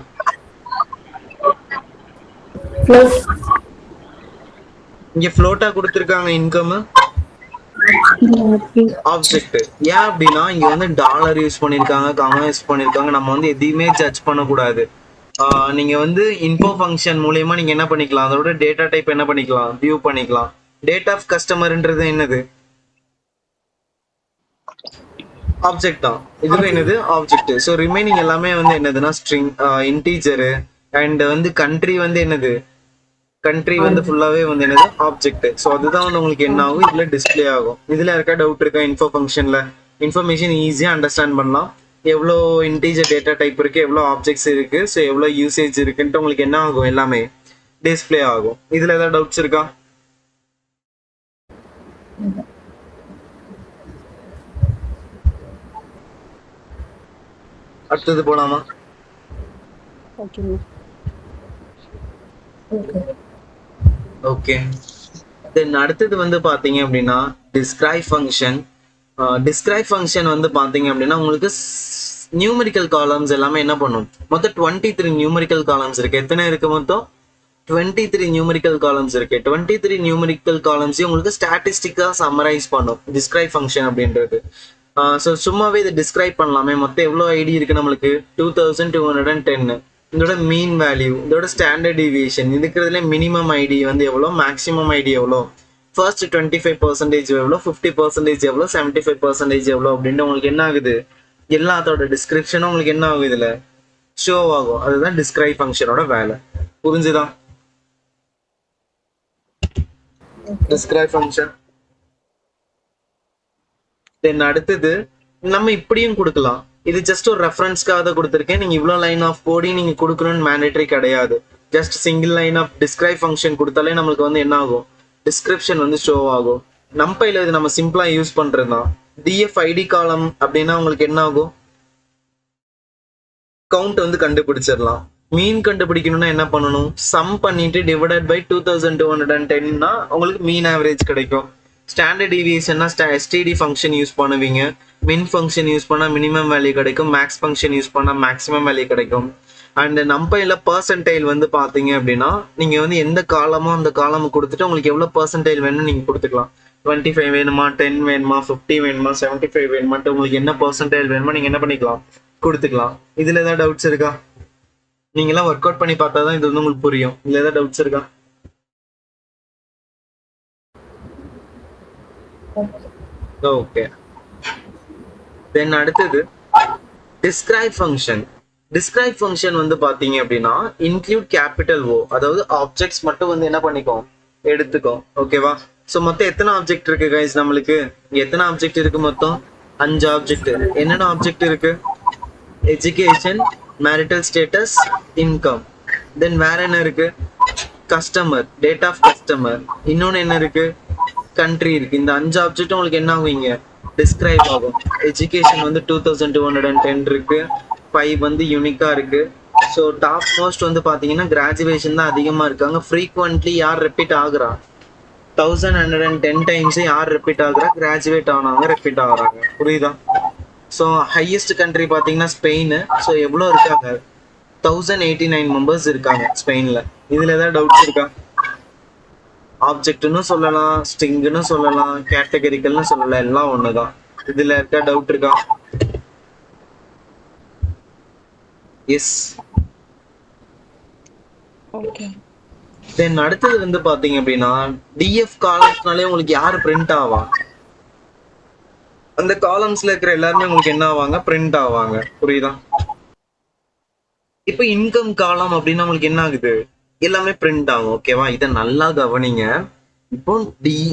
இங்க ஃப்ளோட்டா கொடுத்திருக்காங்க இன்கம், ஆப்ஜெக்ட். ஏன் அப்படின்னா இங்க வந்து டாலர் யூஸ் பண்ணிருக்காங்க, கமா யூஸ் பண்ணிருக்காங்க. நம்ம வந்து எதையுமே ஜட்ஜ் பண்ணக்கூடாது. நீங்க வந்து இன்ஃபோ ஃபங்க்ஷன் மூலியமா நீங்க என்ன பண்ணிக்கலாம், அதோட டேட்டா டைப் என்ன பண்ணிக்கலாம், வியூ பண்ணிக்கலாம். டேட் ஆஃப் கஸ்டமர்ன்றது என்னது, ஆப்ஜெக்ட் தான். இதுவே என்னது, ஆப்ஜெக்ட். ஸோ ரிமைனிங் எல்லாமே வந்து என்னதுன்னா ஸ்ட்ரிங், இன்டீஜரு. அண்ட் வந்து கண்ட்ரி வந்து என்னது, கண்ட்ரி வந்து ஃபுல்லாவே வந்து என்னது, ஆப்ஜெக்ட். ஸோ அதுதான் வந்து உங்களுக்கு என்ன ஆகும், இதுல டிஸ்பிளே ஆகும். இதுல இருக்க டவுட் இருக்கா? இன்ஃபோ ஃபங்க்ஷன்ல இன்ஃபர்மேஷன் ஈஸியா அண்டர்ஸ்டாண்ட் பண்ணலாம். எவ்வளோ இன்டீஜர் டேட்டா டைப் இருக்கு, எவ்வளோ ஆப்ஜெக்ட்ஸ் இருக்கு, ஸோ எவ்வளோ யூசேஜ் இருக்குன்ட்டு உங்களுக்கு என்ன ஆகும், எல்லாமே டிஸ்பிளே ஆகும். இதுல ஏதாவது டவுட்ஸ் இருக்கா? அடுத்தது போலாமா? ஓகே. தென் அடுத்தது வந்து பாத்தீங்க அப்படின்னா டிஸ்கிரைப் ஃபங்க்ஷன். டிஸ்கிரைப் ஃபங்க்ஷன் வந்து பாத்தீங்க அப்படின்னா உங்களுக்கு நியூமெரிக்கல் காலம்ஸ் எல்லாமே என்ன பண்ணும், மொத்தம் 23 நியூமெரிக்கல் காலம்ஸ் இருக்கு. எத்தனை இருக்கு மொத்தம்? 23 நியூமெரிக்கல் காலம்ஸ் இருக்கு. 23 நியூமெரிக்கல் காலம்ஸையும் உங்களுக்கு ஸ்டாட்டிஸ்டிக்கா சம்மரைஸ் பண்ணும் டிஸ்கிரைப் ஃபங்க்ஷன் அப்படின்றது. ஸோ சும்மாவே இதை டிஸ்கிரைப் பண்ணலாமே. மொத்தம் எவ்வளோ ஐடி இருக்கு நம்மளுக்கு? 2210. இதோட மீன் வேல்யூ, இதோட ஸ்டாண்டர்ட் டிவியேஷன், இருக்கிறதுல மினிமம் ஐடி வந்து எவ்வளோ, மேக்ஸிமம் ஐடி எவ்வளோ, ஃபர்ஸ்ட் 25% எவ்வளோ, 50% எவ்வளோ, 75% எவ்வளோ அப்படின்ட்டு உங்களுக்கு என்ன ஆகுது, எல்லாத்தோட டிஸ்கிரிப்ஷனும் உங்களுக்கு என்ன ஆகும், இதுல ஷோ ஆகும். அதுதான் டிஸ்கிரைப் ஃபங்க்ஷனோட வேலை. புரிஞ்சுதா? Describe function. தென் அடுத்தது நம்ம இப்படியும் கொடுக்கலாம். இது ஜஸ்ட் ஒரு ரெஃபரன்ஸ்க்காக தான் கொடுத்துருக்கேன். நீங்க இவ்வளோ லைன் ஆஃப் கோடிங் நீங்க கொடுக்கணும்னு மேண்டேட்டரி கிடையாது. Just single line of describe function கொடுத்தாலே நம்மளுக்கு வந்து என்ன ஆகும், டிஸ்கிரிப்ஷன் வந்து ஷோ ஆகும். நம்பைல இது நம்ம சிம்பிளா யூஸ் பண்றது தான். டிஎஃப் ஐடி காலம் அப்படின்னா உங்களுக்கு என்ன ஆகும், கவுண்ட் வந்து கண்டுபிடிச்சிடலாம். மீன் கண்டுபிடிக்கணும்னா என்ன பண்ணணும், சம் பண்ணிட்டு டிவைடட் பை 2210னா உங்களுக்கு மீன் ஆவரேஜ் கிடைக்கும். ஸ்டாண்டர்ட் டிவியேஷன்னா எஸ்டிடி ஃபங்க்ஷன் யூஸ் பண்ணுவீங்க. மின் ஃபங்க்ஷன் யூஸ் பண்ணால் மினிமம் வேல்யூ கிடைக்கும். மேக்ஸ் ஃபங்க்ஷன் யூஸ் பண்ணால் மேக்ஸிமம் வேல்யூ கிடைக்கும். அண்ட் நம்பைல பர்சன்டைல் வந்து பார்த்தீங்க அப்படின்னா நீங்கள் வந்து எந்த காலமோ அந்த காலம் கொடுத்துட்டு உங்களுக்கு எவ்வளோ பர்சன்டைல் வேணும்னு நீங்கள் கொடுத்துக்கலாம். 25 வேணுமா, 10 வேணுமா, 50 வேணுமா, 75 வேணுமான்ட்டு உங்களுக்கு என்ன பர்சன்டைல் வேணுமோ நீங்கள் என்ன பண்ணிக்கலாம், கொடுத்துக்கலாம். இதில் ஏதாவது டவுட்ஸ் இருக்கா? நீங்களாம் ஒர்க் அவுட் பண்ணி பார்த்தா தான் இது வந்து உங்களுக்கு புரியும். இதில் ஏதாவது டவுட்ஸ் இருக்கா? ஓகே. தென் அடுத்தது டிஸ்கிரைப் ஃபங்க்ஷன். டிஸ்கிரைப் ஃபங்க்ஷன் வந்து பாத்தீங்க அப்படின்னா இன்க்ளூட் கேபிட்டல் ஓ, அதாவது ஆப்ஜெக்ட்ஸ் மட்டும் வந்து என்ன பண்ணிக்கோ, எடுத்துக்கோ. ஓகேவா? ஸோ மொத்தம் எத்தனை ஆப்ஜெக்ட் இருக்கு கைஸ் நம்மளுக்கு? எத்தனை ஆப்ஜெக்ட் இருக்கு மொத்தம்? 5 ஆப்ஜெக்ட். என்னென்ன ஆப்ஜெக்ட் இருக்கு? Education, marital status, income. Then வேற என்ன இருக்கு? Customer, date of customer. இன்னொன்னு என்ன இருக்கு? கண்ட்ரி இருக்கு. இந்த 5 ஆப்ஜெக்ட் உங்களுக்கு என்ன ஆகும், இங்க டிஸ்கிரைப் ஆகும். எஜுகேஷன் வந்து 2210 இருக்கு. 5 வந்து யூனிக்கா இருக்கு. ஸோ டாப் மோஸ்ட் வந்து பார்த்தீங்கன்னா கிராஜுவேஷன் தான் அதிகமாக இருக்காங்க. ஃப்ரீக்வெண்ட்லி யார் ரிப்பீட் ஆகுறா 1110 டைம்ஸ் யார் ரிப்பீட் ஆகுறா, கிராஜுவேட் ஆனவங்க ரிப்பீட் ஆகுறாங்க. புரியுதா? ஸோ ஹையஸ்ட் கண்ட்ரி பார்த்தீங்கன்னா ஸ்பெயின். ஸோ எவ்வளோ இருக்காங்க, 1089 மெம்பர்ஸ் இருக்காங்க ஸ்பெயினில். இதில் ஏதாவது டவுட்ஸ் இருக்கா? ஆப்ஜெக்ட்னு சொல்லலாம், ஸ்ட்ரிங்னு சொல்லலாம், கேட்டகரிக்கல்னு சொல்லலாம், எல்லாம் ஒன்று தான். இதில் இருக்கா டவுட் இருக்கா? எஸ். ஓகே. தென் அடுத்தது வந்து பாத்தீங்க அப்படின்னா டிஎஃப் காலம்ஸ்னாலே உங்களுக்கு யாரு பிரிண்ட் ஆவா, அந்த காலம்ஸ்ல இருக்கிற எல்லாருமே உங்களுக்கு என்ன ஆவாங்க, பிரிண்ட் ஆவாங்க. புரியுதா? இப்போ இன்கம் காலம் அப்படின்னா உங்களுக்கு என்ன ஆகுது, எல்லாமே பிரிண்ட் ஆகும். ஓகேவா? இதை நல்லா கவனிங்க. இப்போ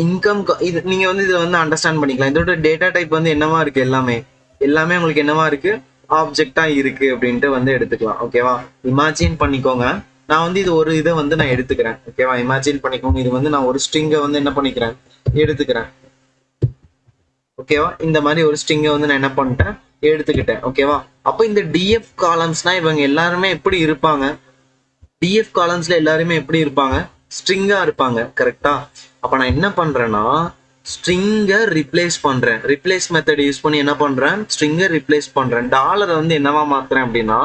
இன்கம் இது நீங்க வந்து இதை வந்து அண்டர்ஸ்டாண்ட் பண்ணிக்கலாம். இதோட டேட்டா டைப் வந்து என்னவா இருக்கு, எல்லாமே எல்லாமே உங்களுக்கு என்னவா இருக்கு, ஆப்ஜெக்டா இருக்கு அப்படின்ட்டு வந்து எடுத்துக்கலாம். ஓகேவா? இமேஜின் பண்ணிக்கோங்க. நான் வந்து இது ஒரு இதை வந்து நான் எடுத்துக்கிறேன். ஓகேவா? இமேஜின் பண்ணிக்கோங்க. இது வந்து நான் ஒரு ஸ்ட்ரிங்கை வந்து என்ன பண்ணிக்கிறேன், எடுத்துக்கிறேன். ஓகேவா? இந்த மாதிரி ஒரு ஸ்ட்ரிங்கை வந்து நான் என்ன பண்ணிட்டேன், எடுத்துக்கிட்டேன். ஓகேவா? அப்போ இந்த டிஎஃப் காலம்ஸ்னா இவங்க எல்லாருமே எப்படி இருப்பாங்க, டிஎஃப் காலம்ஸ்ல எல்லாருமே எப்படி இருப்பாங்க, ஸ்ட்ரிங்கா இருப்பாங்க. கரெக்டா? அப்ப நான் என்ன பண்றேன்னா ஸ்ட்ரிங்கை ரிப்ளேஸ் பண்றேன். ரிப்ளேஸ் மெத்தட் யூஸ் பண்ணி என்ன பண்றேன், ஸ்ட்ரிங்கை ரிப்ளேஸ் பண்றேன். டாலரை வந்து என்னவா மாத்துறேன் அப்படின்னா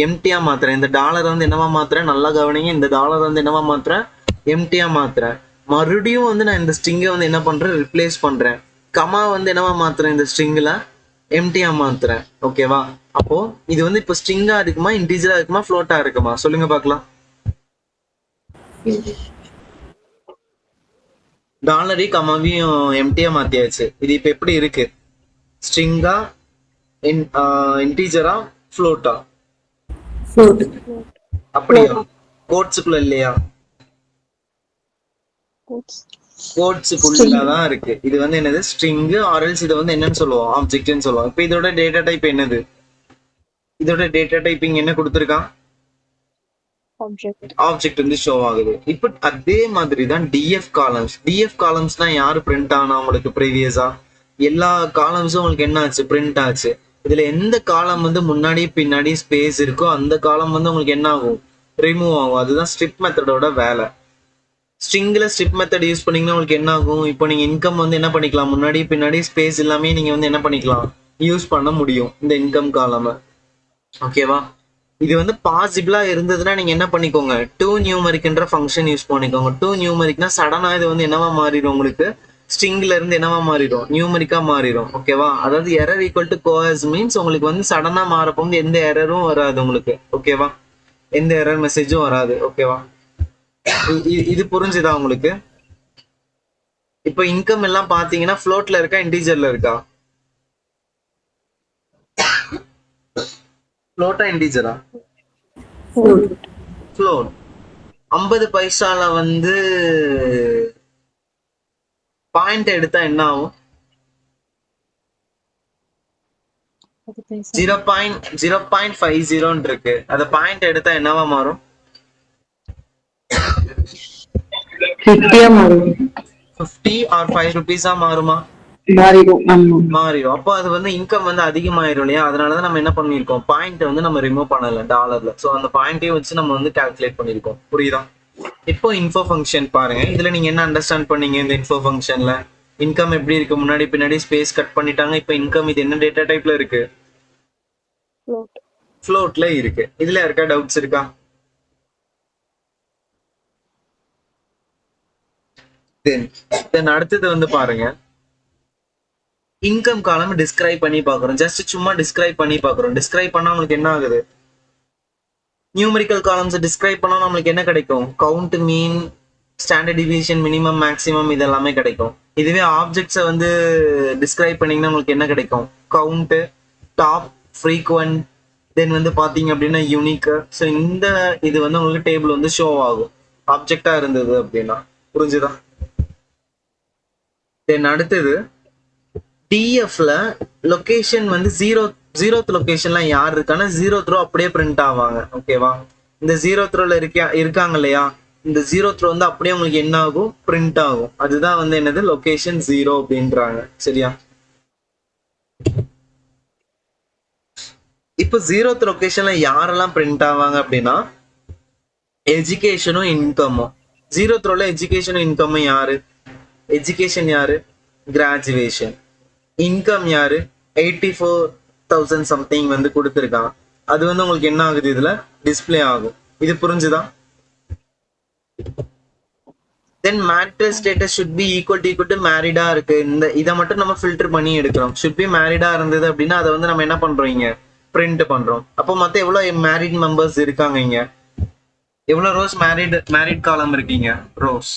எம்டியா மாத்துறேன். இந்த டாலரை வந்து என்னவா மாத்துறேன், நல்லா கவனிங்க. இந்த டாலர் வந்து என்னவா மாத்துறேன், எம்டியா மாத்துறேன். மறுபடியும் வந்து நான் இந்த ஸ்ட்ரிங்கை வந்து என்ன பண்றேன், ரிப்ளேஸ் பண்றேன். கமா வந்து என்னவா மாத்துறேன், இந்த ஸ்ட்ரிங்ல எம்டியா மாத்துறேன். ஓகேவா? அப்போ இது வந்து இப்போ ஸ்ட்ரிங்கா இருக்குமா, இன்டீஜரா இருக்குமா, ஃப்ளோட்டா இருக்குமா, சொல்லுங்க பார்க்கலாம். டாலரையும் கமாவையும் எம்டியா மாத்தியாச்சு. இது இப்ப எப்படி இருக்கு, ஸ்ட்ரிங்கா, இன்டீஜரா, ஃப்ளோட்டா? ஃப்ளோட். அப்படியா? கோட்ஸுக்குள்ள இல்லையா? கோட்ஸுக்குள்ளதான் இருக்கு. இது வந்து என்னது, ஸ்ட்ரிங். ஆர்எல்ஸ் இதை வந்து என்னன்னு சொல்லுவோம், ஆப்ஜெக்ட்னு சொல்லுவோம். இப்போ இதோட டேட்டா டைப் என்னது, இதோட டேட்டா டைப்பிங் என்ன கொடுத்துருக்கான், ஆப்ஜெக்ட் வந்து ஷோ ஆகுது. இப்போ அதே மாதிரி தான் டிஎஃப் காலம்ஸ். டிஎஃப் காலம்ஸ்னா யாரு பிரிண்ட் ஆனா உங்களுக்கு, ப்ரீவியஸா எல்லா காலம்ஸும் உங்களுக்கு என்ன ஆச்சு, பிரிண்ட் ஆச்சு. இதுல எந்த காலம் வந்து முன்னாடி பின்னாடி ஸ்பேஸ் இருக்கோ அந்த காலம் வந்து உங்களுக்கு என்ன ஆகும், ரிமூவ் ஆகும். அதுதான் ஸ்ட்ரிப் மெத்தடோட வேலை. ஸ்ட்ரிங்ல ஸ்ட்ரிப் மெத்தட் யூஸ் பண்ணீங்கன்னா உங்களுக்கு என்ன ஆகும், இப்போ நீங்க இன்கம் வந்து என்ன பண்ணிக்கலாம், முன்னாடி பின்னாடி ஸ்பேஸ் எல்லாமே நீங்க வந்து என்ன பண்ணிக்கலாம், யூஸ் பண்ண முடியும் இந்த இன்கம் காலம். ஓகேவா? இது வந்து பாசிபிளா இருந்ததுன்னா நீங்க என்ன பண்ணிக்கோங்க, டூ நியூமரிக்ன்ற ஃபங்க்ஷன் யூஸ் பண்ணிக்கோங்க. டூ நியூமரிக்னா சடனா இது வந்து என்னவா மாறிடும், உங்களுக்கு ஸ்ட்ரிங்ல இருந்து என்னவா மாறிடும், நியூமரிக்கா மாறிடும். ஓகேவா? அதாவது எரர் ஈக்குவல் டு கோஎஸ் மீன்ஸ் உங்களுக்கு வந்து சடனா மாறப்போ வந்து எந்த எரரும் வராது உங்களுக்கு. ஓகேவா? எந்த எரர் மெசேஜும் வராது. ஓகேவா? இது புரிஞ்சுதா உங்களுக்கு? இப்போ இன்கம் எல்லாம் பாத்தீங்கன்னா ஃப்ளோட்ல இருக்கா, இன்டீஜர்ல இருக்கா, ஃப்ளோட்டா இன்டீஜரா? ஃப்ளோட். 50 பைசால வந்து பாயிண்ட் எடுத்தா என்ன ஆகும், 0.50 இருக்கு. அத பாயிண்ட் எடுத்தா என்னவா மாறும், 50 ஆர் 5 ருபீஸா மாறுமா, மாறிடும். அப்போ அது வந்து இன்கம் வந்து அதிகமாயிரும் இல்லையா? அதனாலதான் நம்ம என்ன பண்ணிருக்கோம், பாயிண்ட் வந்து நம்ம ரிமூவ் பண்ணல டாலர்ல. சோ அந்த பாயிண்டையும் வச்சு நம்ம வந்து கால்குலேட் பண்ணிருக்கோம். புரியுதா? இப்போ இன்ஃபோ ஃபங்க்ஷன் பாருங்க. இதுல நீங்க என்ன அண்டர்ஸ்டாண்ட் பண்ணீங்க, இந்த இன்ஃபோ ஃபங்க்ஷன்ல இன்கம் எப்படி இருக்கு, முன்னாடி பின்னாடி ஸ்பேஸ் கட் பண்ணிட்டாங்க. இப்போ இன்கம் இது என்ன டேட்டா டைப்ல இருக்கு, ஃப்ளோட்ல இருக்கு. இதுல இருக்கா டவுட்ஸ் இருக்கா? தென் அடுத்தது வந்து பாருங்க, இன்கம் காலம் டிஸ்கிரைப் பண்ணி பாக்குறோம். ஜஸ்ட் சும்மா டிஸ்கிரைப் பண்ணி பாக்குறோம். டிஸ்கிரைப் பண்ணா உங்களுக்கு என்ன ஆகுது, நியூமரிக்கல் காலம்ஸ் டிஸ்கிரைப் பண்ணா நம்மளுக்கு என்ன கிடைக்கும், கவுண்ட், மீன், ஸ்டாண்டர்ட் டிவியேஷன், மினிமம், மேக்ஸிமம், இது எல்லாமே கிடைக்கும். இதுவே ஆப்ஜெக்ட்ஸை வந்து டிஸ்கிரைப் பண்ணீங்கன்னா உங்களுக்கு என்ன கிடைக்கும், கவுண்ட், டாப், ஃப்ரீக்வென்ட், தென் வந்து பாத்தீங்க அப்படின்னா யூனிக். ஸோ இந்த இது வந்து உங்களுக்கு டேபிள் வந்து ஷோ ஆகும் ஆப்ஜெக்டா இருந்தது அப்படின்னா. புரிஞ்சுதா? தென் அடுத்தது டிஎஃப்ல லொகேஷன் வந்து ஜீரோத் லொகேஷன்லாம் யார் இருக்கான்னா ஜீரோ த்ரோ அப்படியே பிரிண்ட் ஆவாங்க. ஓகேவா? இந்த ஜீரோ த்ரோல இருக்காங்க இல்லையா, இந்த ஜீரோ த்ரோ வந்து அப்படியே உங்களுக்கு என்ன ஆகும், பிரிண்ட் ஆகும். அதுதான் வந்து என்னது, லொகேஷன் 0 அப்படின்றாங்க. சரியா? இப்போ 0th லொகேஷன்ல யாரெல்லாம் பிரிண்ட் ஆவாங்க அப்படின்னா எஜுகேஷனும் இன்கமும். 0th ரோல எஜுகேஷனும் இன்கமும் யாரு? எஜுகேஷன் யாரு? கிராஜுவேஷன். இன்கம் யாரு? 84,000 சம்திங் வந்து கொடுத்துருக்கான். அது வந்து உங்களுக்கு என்ன ஆகுது, இதுல டிஸ்ப்ளே ஆகும். இது புரிஞ்சுதா? Then marital status should be equal to மேரிடா இருக்கு. இந்த இதை மட்டும் நம்ம ஃபில்டர் பண்ணி எடுக்கிறோம். ஷுட் பி மேரிடா இருந்தது அப்படின்னா அதை வந்து நம்ம என்ன பண்றோம், இங்க பிரிண்ட் பண்றோம். அப்போ மொத்தம் எவ்வளவு மேரிட் மெம்பர்ஸ் இருக்காங்க இங்க? எவ்வளவு ரோஸ் மேரிட் காலம் இருக்கீங்க? ரோஸ்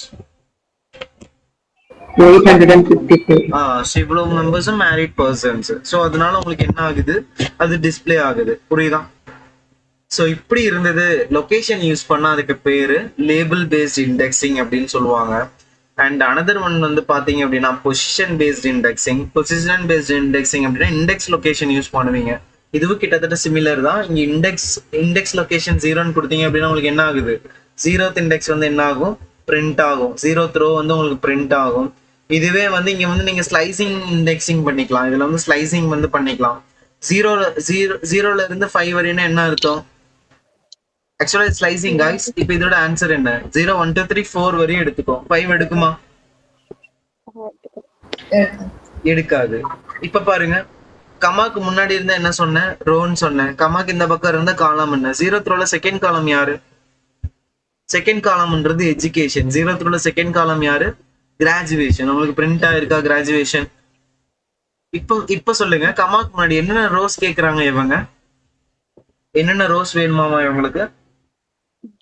854. இவ்வளவு மெம்பர்ஸும் மேரிட் பர்சன்ஸ். ஸோ அதனால உங்களுக்கு என்ன ஆகுது, அது டிஸ்ப்ளே ஆகுது. புரியுதா? ஸோ இப்படி இருந்தது. லொகேஷன் யூஸ் பண்ணா அதுக்கு பேரு லேபிள் பேஸ்ட் இண்டெக்ஸிங் அப்படின்னு சொல்லுவாங்க. அண்ட் அனதர் ஒன் வந்து பாத்தீங்க அப்படின்னா position based indexing. Position based indexing அப்படின்னா இண்டெக்ஸ் லொகேஷன் யூஸ் பண்ணுவீங்க. இதுவும் கிட்டத்தட்ட சிமிலர் தான். இங்க இண்டெக்ஸ் லொகேஷன் 0ன்னு கொடுத்தீங்க அப்படின்னா உங்களுக்கு என்ன ஆகுது, 0th இண்டெக்ஸ் வந்து என்ன ஆகும், பிரிண்ட் ஆகும். 0th ரோ வந்து உங்களுக்கு பிரிண்ட் ஆகும். இதுவே வந்து இங்க வந்து நீங்க ஸ்லைசிங் இண்டெக்ஸிங் பண்ணிக்கலாம். இதுல வந்து ஸ்லைசிங் வந்து பண்ணிக்கலாம். ஜீரோல இருந்து 5 வரையும் என்ன அர்த்தம்? ஆக்சுவலா ஸ்லைசிங் गाइस. இப்போ இதோட ஆன்சர் என்ன? 0 1 2 3 4 வரையும் எடுத்துக்கோ. 5 எடுக்குமா? எடுக்காது. இப்ப பாருங்க, கமாக்கு முன்னாடி இருந்தா என்ன சொன்னேன், ரோன்னு சொன்னேன். கமாக்கு இந்த பக்கம் இருந்தா காலம் என்ன? 0th ரோல செகண்ட் காலம் யாரு? Second காலம்ன்றது education. 0th ரோல செகண்ட் காலம் யாரு? கிராஜுவேஷன். உங்களுக்கு பிரிண்ட் ஆயிருக்கா கிராஜுவேஷன்? இப்ப சொல்லுங்க, கமாக்கு முன்னாடி என்னென்ன ரோஸ் கேக்குறாங்க இவங்க? என்னென்ன ரோஸ் வேணுமாமா இவங்களுக்கு?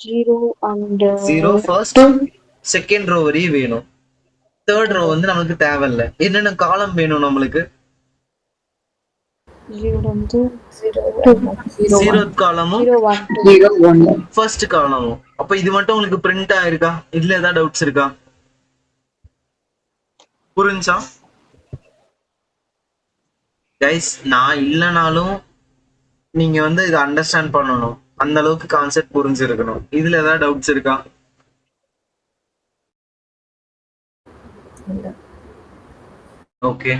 0 and 0 ஃபர்ஸ்ட் செகண்ட் ரோ வரையும் வேணும். தேர்ட் ரோ வந்து நமக்கு தேவையில்ல. என்னென்ன காலம் வேணும் நம்மளுக்கு? 0 வந்து 0th காலமும் 0 1 2 0 1. ஃபர்ஸ்ட் காலமும். அப்ப இது மட்டும் உங்களுக்கு பிரிண்ட் ஆயிருக்கா? இதுல ஏதாவது டவுட்ஸ் இருக்கா? புரிஞ்சா கைஸ்? நான் இல்லைனாலும் நீங்க வந்து இதை அண்டர்ஸ்டாண்ட் பண்ணணும். அந்த அளவுக்கு கான்செப்ட் புரிஞ்சிருக்கணும். இதுல ஏதாவது டவுட்ஸ் இருக்கா? ஓகே.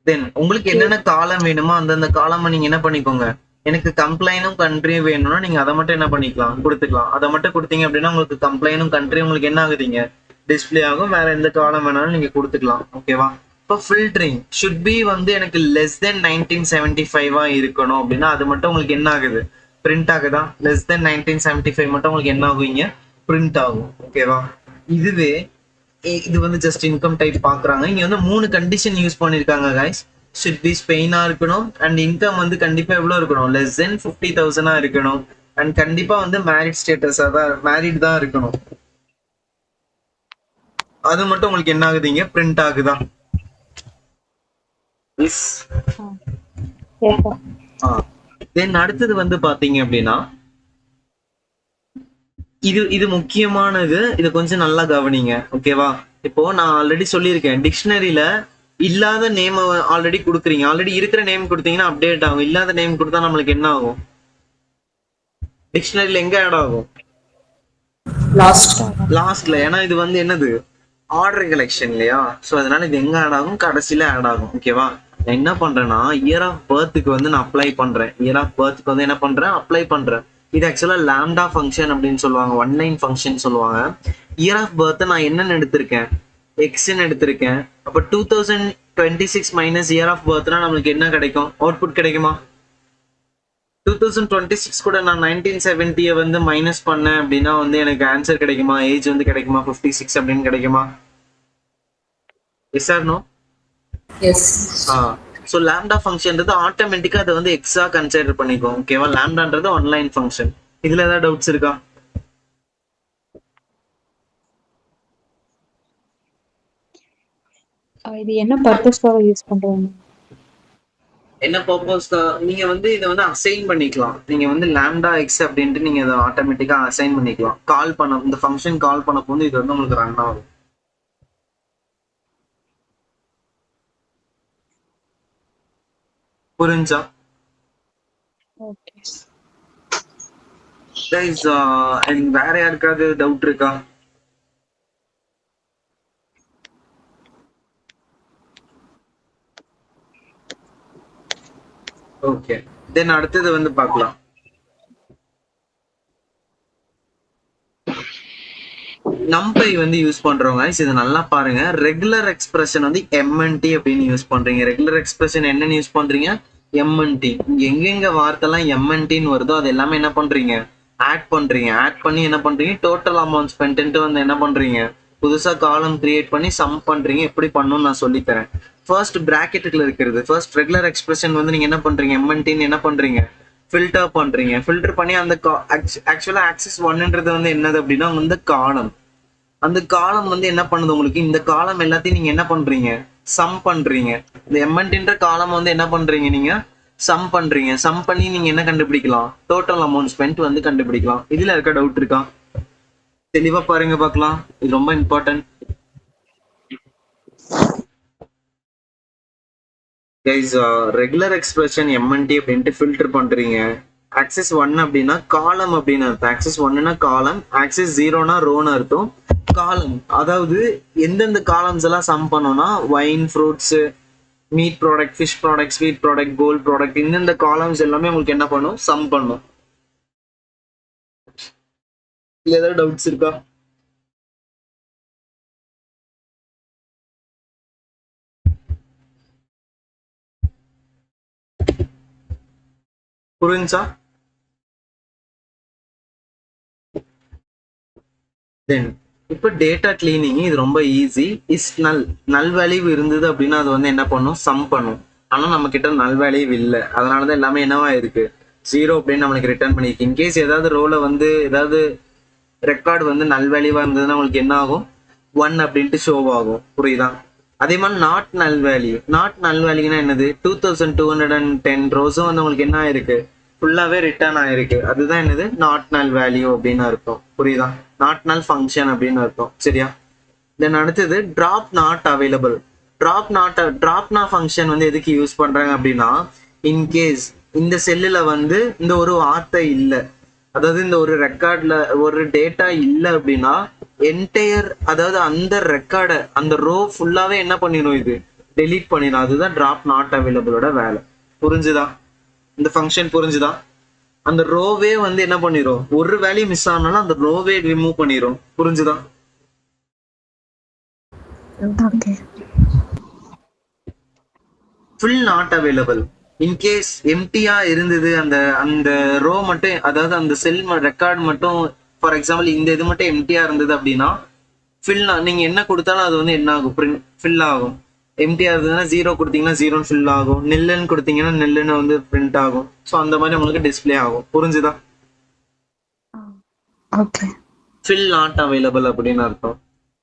தென் உங்களுக்கு என்னென்ன காலம் வேணுமோ அந்தந்த காலமா நீங்க என்ன பண்ணிக்கோங்க. எனக்கு கம்ப்ளைனும் கண்ட்ரியும் வேணும்னா நீங்க அதை மட்டும் என்ன பண்ணிக்கலாம், கொடுத்துக்கலாம். அதை மட்டும் கொடுத்தீங்க அப்படின்னா உங்களுக்கு கம்ப்ளைனும் கண்ட்ரியும் உங்களுக்கு என்ன ஆகுதுங்க, டிஸ்ப்ளே ஆகும். வேற எந்த காலம் வேணாலும் நீங்க கொடுத்துக்கலாம். ஓகேவா? இப்போ ஃபில்டரிங் ஷுட் பி வந்து எனக்கு லெஸ் தென் 1975 இருக்கணும் அப்படின்னா அது மட்டும் உங்களுக்கு என்ன ஆகுது, பிரிண்ட் ஆகுதா? லெஸ் தென் 1975 மட்டும் உங்களுக்கு என்ன ஆகுங்க, பிரிண்ட் ஆகும். ஓகேவா? இதுவே இது வந்து ஜஸ்ட் இன்கம் டைப் பாக்குறாங்க. இங்க வந்து 3 கண்டிஷன் யூஸ் பண்ணிருக்காங்க गाइस. ஷுட் பி ஸ்பெயினா இருக்கணும். அண்ட் இன்கம் வந்து கண்டிப்பா எவ்வளவு இருக்கணும், லெஸ் தென் 50,000 இருக்கணும். அண்ட் கண்டிப்பா வந்து மேரிட் ஸ்டேட்டஸா தான், மேரிட் தான் இருக்கணும். அது மட்டும் உங்களுக்கு என்ன ஆகுதுங்க, பிரிண்ட் ஆகுதா? தென் அடுத்தது வந்து பாத்தீங்க அப்படின்னா இது முக்கியமானது. இது கொஞ்சம் நல்லா கவனிங்க. ஓகேவா? இப்போ நான் ஆல்ரெடி சொல்லியிருக்கேன், டிக்ஷனரியில இல்லாத நேம் ஆல்ரெடி கொடுக்குறீங்க. ஆல்ரெடி இருக்கிற நேம் கொடுத்தீங்கன்னா அப்டேட் ஆகும். இல்லாத நேம் கொடுத்தா நம்மளுக்கு என்ன ஆகும், டிக்ஷனரியில எங்க ஆட் ஆகும், லாஸ்ட்ல. ஏன்னா இது வந்து என்னது, ஆர்டர் கலெக்ஷன் இல்லையா? ஸோ அதனால இது எங்க ஆட் ஆகும், கடைசியில ஆட் ஆகும். ஓகேவா? நான் என்ன பண்றேன்னா இயர் ஆஃப் பர்த்துக்கு வந்து நான் அப்ளை பண்றேன். இயர் ஆஃப் பர்த்துக்கு வந்து என்ன பண்றேன், அப்ளை பண்றேன். இது ஆக்சுவலா லாம்டா ஃபங்க்ஷன் அப்படின்னு சொல்லுவாங்க, ஒன் லைன் ஃபங்க்ஷன் சொல்லுவாங்க. இயர் ஆஃப் பர்த் நான் என்னன்னு எடுத்திருக்கேன், எக்ஸ்ன்னு எடுத்திருக்கேன். அப்ப 2026 மைனஸ் இயர் ஆஃப் பர்த்னா நம்மளுக்கு என்ன கிடைக்கும், அவுட்புட் கிடைக்குமா? 2026 கூட நான் 1970 வந்து மைனஸ் பண்ணேன் அப்படின்னா வந்து எனக்கு ஆன்சர் கிடைக்குமா, ஏஜ் வந்து கிடைக்குமா, 56 அப்படின்னு கிடைக்குமா? Yes or no? Yes. So lambda ஃபங்க்ஷன்றது ஆட்டோமேட்டிக்கா அதை வந்து எக்ஸா கன்சிடர் பண்ணிக்கும். ஓகேவா? லாம்டான்றது ஆன்லைன் ஃபங்க்ஷன். இதுல ஏதாவது டவுட்ஸ் இருக்கா? இது என்ன பர்பஸ்க்காக யூஸ் பண்றாங்க? என்ன பர்பஸ்? நீங்க வந்து இதை வந்து அசைன் பண்ணிக்கலாம். நீங்க வந்து லாம்டா எக்ஸ் அப்படின்ட்டு நீங்க அதை ஆட்டோமேட்டிக்கா அசைன் பண்ணிக்கலாம். கால் பண்ண இந்த ஃபங்க்ஷன் கால் பண்ண போது இது வந்து உங்களுக்கு ரன் ஆகும். புரிஞ்சா? ஓகே. கைஸ், வேற யாருக்காவது டவுட் இருக்கா? ஓகே. தென் அடுத்தது வந்து பார்க்கலாம். நம்பை வந்து யூஸ் பண்றவங்க இது நல்லா பாருங்க. ரெகுலர் எக்ஸ்பிரஷன் வந்து எம்என்டி அப்படின்னு யூஸ் பண்றீங்க. ரெகுலர் எக்ஸ்பிரஷன் என்னன்னு யூஸ் பண்றீங்க? எம்என்டி. எங்கெங்க வார்த்தைலாம் எம்என்டின்னு வருதோ அது எல்லாமே என்ன பண்றீங்க? ஆட் பண்றீங்க. ஆட் பண்ணி என்ன பண்றீங்க? டோட்டல் அமௌண்ட் ஸ்பென்ட் வந்து என்ன பண்றீங்க? புதுசா காலம் கிரியேட் பண்ணி சம் பண்றீங்க. எப்படி பண்ணணும்னு நான் சொல்லித்தரேன். ஃபர்ஸ்ட் பிராக்கெட்டுக்குள்ள இருக்கிறது ஃபர்ஸ்ட் ரெகுலர் எக்ஸ்பிரஷன் வந்து நீங்க என்ன பண்றீங்க? எம்என்டின்னு என்ன பண்றீங்க? ஃபில்டர் பண்றீங்க. ஃபில்டர் பண்ணி அந்த ஆக்சுவலா ஆக்சிஸ் ஒன்ன்றது வந்து என்னது அப்படின்னா வந்து காலம். அந்த காலம் வந்து என்ன பண்ணுது உங்களுக்கு? இந்த காலம் எல்லாத்தையும் நீங்க என்ன பண்றீங்க? சம் பண்றீங்க. இந்த எம்என்டின்ற காலம் வந்து என்ன பண்றீங்க? நீங்க சம் பண்றீங்க. சம் பண்ணி நீங்க என்ன கண்டுபிடிக்கலாம்? டோட்டல் அமௌண்ட் ஸ்பென்ட் வந்து கண்டுபிடிக்கலாம். இதுல இருக்க டவுட் இருக்கா? தெளிவா பாருங்க பார்க்கலாம். இது ரொம்ப important guys. Regular expression MNT அப்படின்ட்டு ஃபில்டர் பண்றீங்க. ஆக்சிஸ் 1 அப்படின்னா காலம் அப்படின்னு அர்த்தம். ஆக்சிஸ் 1னா காலம், ஆக்சிஸ் 0னா ரோன்னு அர்த்தம். காலம் அதாவது எந்தெந்த காலம்ஸ் எல்லாம் சம் பண்ணோம்னா wine, fruits, meat product, fish product, sweet product, gold product, இந்தந்த காலம்ஸ் எல்லாமே உங்களுக்கு என்ன பண்ணும்? சம் பண்ணும். இல்ல ஏதாவது டவுட்ஸ் இருக்கா? புரிஞ்சா? தென் இப்போ டேட்டா கிளீனிங் இது ரொம்ப ஈஸி. இஸ் நல் வேல்யூ இருந்தது அப்படின்னா அது வந்து என்ன பண்ணும்? சம் பண்ணும். ஆனா நம்ம கிட்ட நல் வேல்யூ இல்லை, அதனாலதான் எல்லாமே என்னவா இருக்கு? 0 அப்படின்னு நம்மளுக்கு ரிட்டர்ன் பண்ணிருக்கு. இன்கேஸ் ஏதாவது ரோல வந்து ஏதாவது ரெக்கார்டு வந்து நல் வேல்யூவா இருந்ததுன்னா உங்களுக்கு என்ன ஆகும்? 1 அப்படின்ட்டு ஷோ ஆகும். புரியுதா? அதே மாதிரி நாட் நல் வேல்யூ. நாட் நல் வேல்யூனா என்னது? 2210 ரோஸும் வந்து உங்களுக்கு என்ன ஆயிருக்கு? ஃபுல்லாவே ரிட்டர்ன் ஆயிருக்கு. அதுதான் என்னது? நாட் நல் வேல்யூ அப்படின்னு அர்த்தம். புரியுதா? நாட் நல் ஃபங்க்ஷன் அப்படின்னு அர்த்தம். சரியா? தென் அடுத்தது டிராப் நாட் அவைலபிள். டிராப்னா ஃபங்க்ஷன் வந்து எதுக்கு யூஸ் பண்றாங்க அப்படின்னா, இன்கேஸ் இந்த செல்லுல வந்து இந்த ஒரு வார்த்தை இல்லை, அதாவது இந்த ஒரு ரெக்கார்ட்ல ஒரு டேட்டா இல்லை அப்படின்னா என்டையர் அதாவது அந்த ரெக்கார்டை அந்த ரோ ஃபுல்லாவே என்ன பண்ணிடும்? இது டெலீட் பண்ணிடும். அதுதான் டிராப் நாட் அவைலபிளோட வேலை. புரிஞ்சுதா? இந்த ஃபங்க்ஷன் புரிஞ்சுதா? அந்த ரோவே வந்து என்ன பண்ணிரும்? ஒரு வேல்யூ மிஸ் ஆனாலும் அந்த ரோவே ரிமூவ் பண்ணிரும். புரிஞ்சுதா? Okay. Full not available. In case எம்டியா இருந்தது அந்த அந்த ரோ மட்டும், அதாவது அந்த செல் ரெக்கார்டு மட்டும், ஃபார் எக்ஸாம்பிள் இந்த இது மட்டும் எம்டியா இருந்தது அப்படின்னா ஃபில் நீங்க என்ன கொடுத்தாலும் அது வந்து என்ன ஆகும்? ஃபில் ஆகும். எம்டியா இருந்ததுன்னா 0 கொடுத்தீங்கன்னா 0 ஃபில் ஆகும். நெல்லுன்னு கொடுத்தீங்கன்னா நெல்லுன்னு வந்து பிரிண்ட் ஆகும். ஸோ அந்த மாதிரி உங்களுக்கு டிஸ்பிளே ஆகும். புரிஞ்சுதா? ஓகே. ஃபில் நாட் அவைலபிள் அப்படின்னு அர்த்தம்.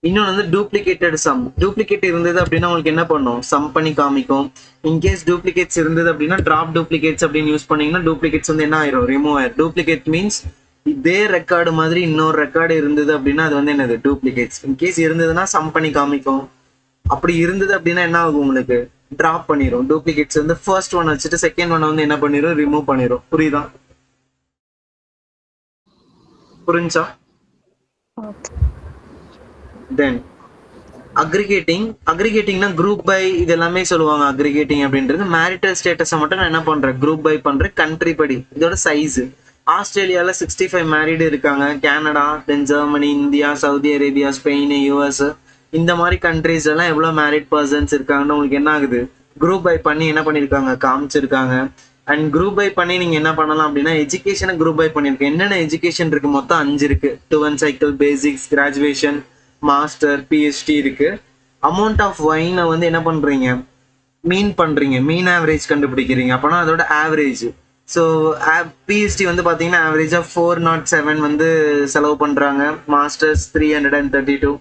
இன்னொன்று வந்து டூப்ளிகேட்டட் சம். டூப்ளிகேட் இருந்தது அப்படின்னா உங்களுக்கு என்ன பண்ணும்? சம் பண்ணி காமிக்கும். இன்கேஸ் டூப்ளிகேட்ஸ் இருந்தது அப்படின்னா டிராப் டூப்ளிகேட்ஸ் அப்படின்னு யூஸ் பண்ணீங்கன்னா டூப்ளிகேட்ஸ் வந்து என்ன ஆயிரும்? ரிமூவ் ஆயிரும். டூப்ளிகேட் மீன்ஸ் இதே ரெக்கார்டு மாதிரி இன்னொரு ரெக்கார்டு இருந்தது அப்படின்னா அது வந்து என்னது? டூப்ளிகேட்ஸ். இன்கேஸ் இருந்ததுன்னா சம் பண்ணி காமிக்கும். அப்படி இருந்தது அப்படின்னா என்ன ஆகும்? உங்களுக்கு டிராப் பண்ணிரும். டூப்ளிகேட்ஸ் வந்து ஃபர்ஸ்ட் ஒன் வச்சுட்டு செகண்ட் ஒன் வந்து என்ன பண்ணிரும்? ரிமூவ் பண்ணிரும். புரியுதா? புரிஞ்சா? தென் அக்ரிகேட்டிங்னா குரூப் பை இது எல்லாமே சொல்லுவாங்க. அக்ரிகேட்டிங் அப்படின்றது மேரிட்டல் ஸ்டேட்டஸை மட்டும் நான் என்ன பண்றேன்? குரூப் பை பண்றேன் கண்ட்ரி படி. இதோட சைஸ் ஆஸ்திரேலியால 65 மேரிடு இருக்காங்க. Canada, then Germany, India, Saudi Arabia, Spain, US, இந்த மாதிரி கண்ட்ரிஸ் எல்லாம் எவ்வளவு மேரிட் பர்சன்ஸ் இருக்காங்கன்னு உங்களுக்கு என்ன ஆகுது? குரூப் பை பண்ணி என்ன பண்ணிருக்காங்க? காமிச்சிருக்காங்க. அண்ட் குரூப் பை பண்ணி நீங்க என்ன பண்ணலாம் அப்படின்னா எஜுகேஷனை குரூப் பை பண்ணிருக்கேன். என்னென்ன எஜுகேஷன் இருக்கு? மொத்தம் 5 இருக்கு. 2 cycle, basics, graduation, master, PhD இருக்கு. அமௌண்ட் ஆஃப் வைனை வந்து என்ன பண்றீங்க? மீன் பண்றீங்க. மீன் ஆவரேஜ் கண்டுபிடிக்கிறீங்க. அப்போனா அதோட ஆவரேஜ். ஸோ பிஹெச்டி வந்து பார்த்தீங்கன்னா ஆவரேஜாக 407 வந்து செலவு பண்ணுறாங்க. மாஸ்டர்ஸ் 332.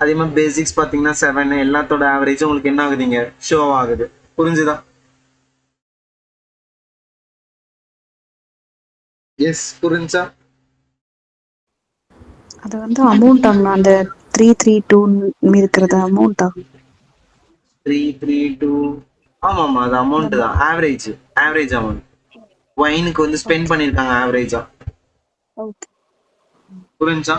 அதே மாதிரி பேசிக்ஸ் பார்த்தீங்கன்னா 7. எல்லாத்தோட ஆவரேஜ் உங்களுக்கு என்ன ஆகுதுங்க? ஷோ ஆகுது. புரிஞ்சுதா? எஸ், புரிஞ்சா? அது வந்து அமௌண்ட் அந்த 332 இருக்கிறது அமௌண்டா? 332 ஆமாம், அது அமௌண்ட் தான். ஆவரேஜ் அமௌண்ட் வைனுக்கு வந்து ஸ்பெண்ட் பண்ணியிருக்காங்க ஆவரேஜா. ஓகே. புரிஞ்சா?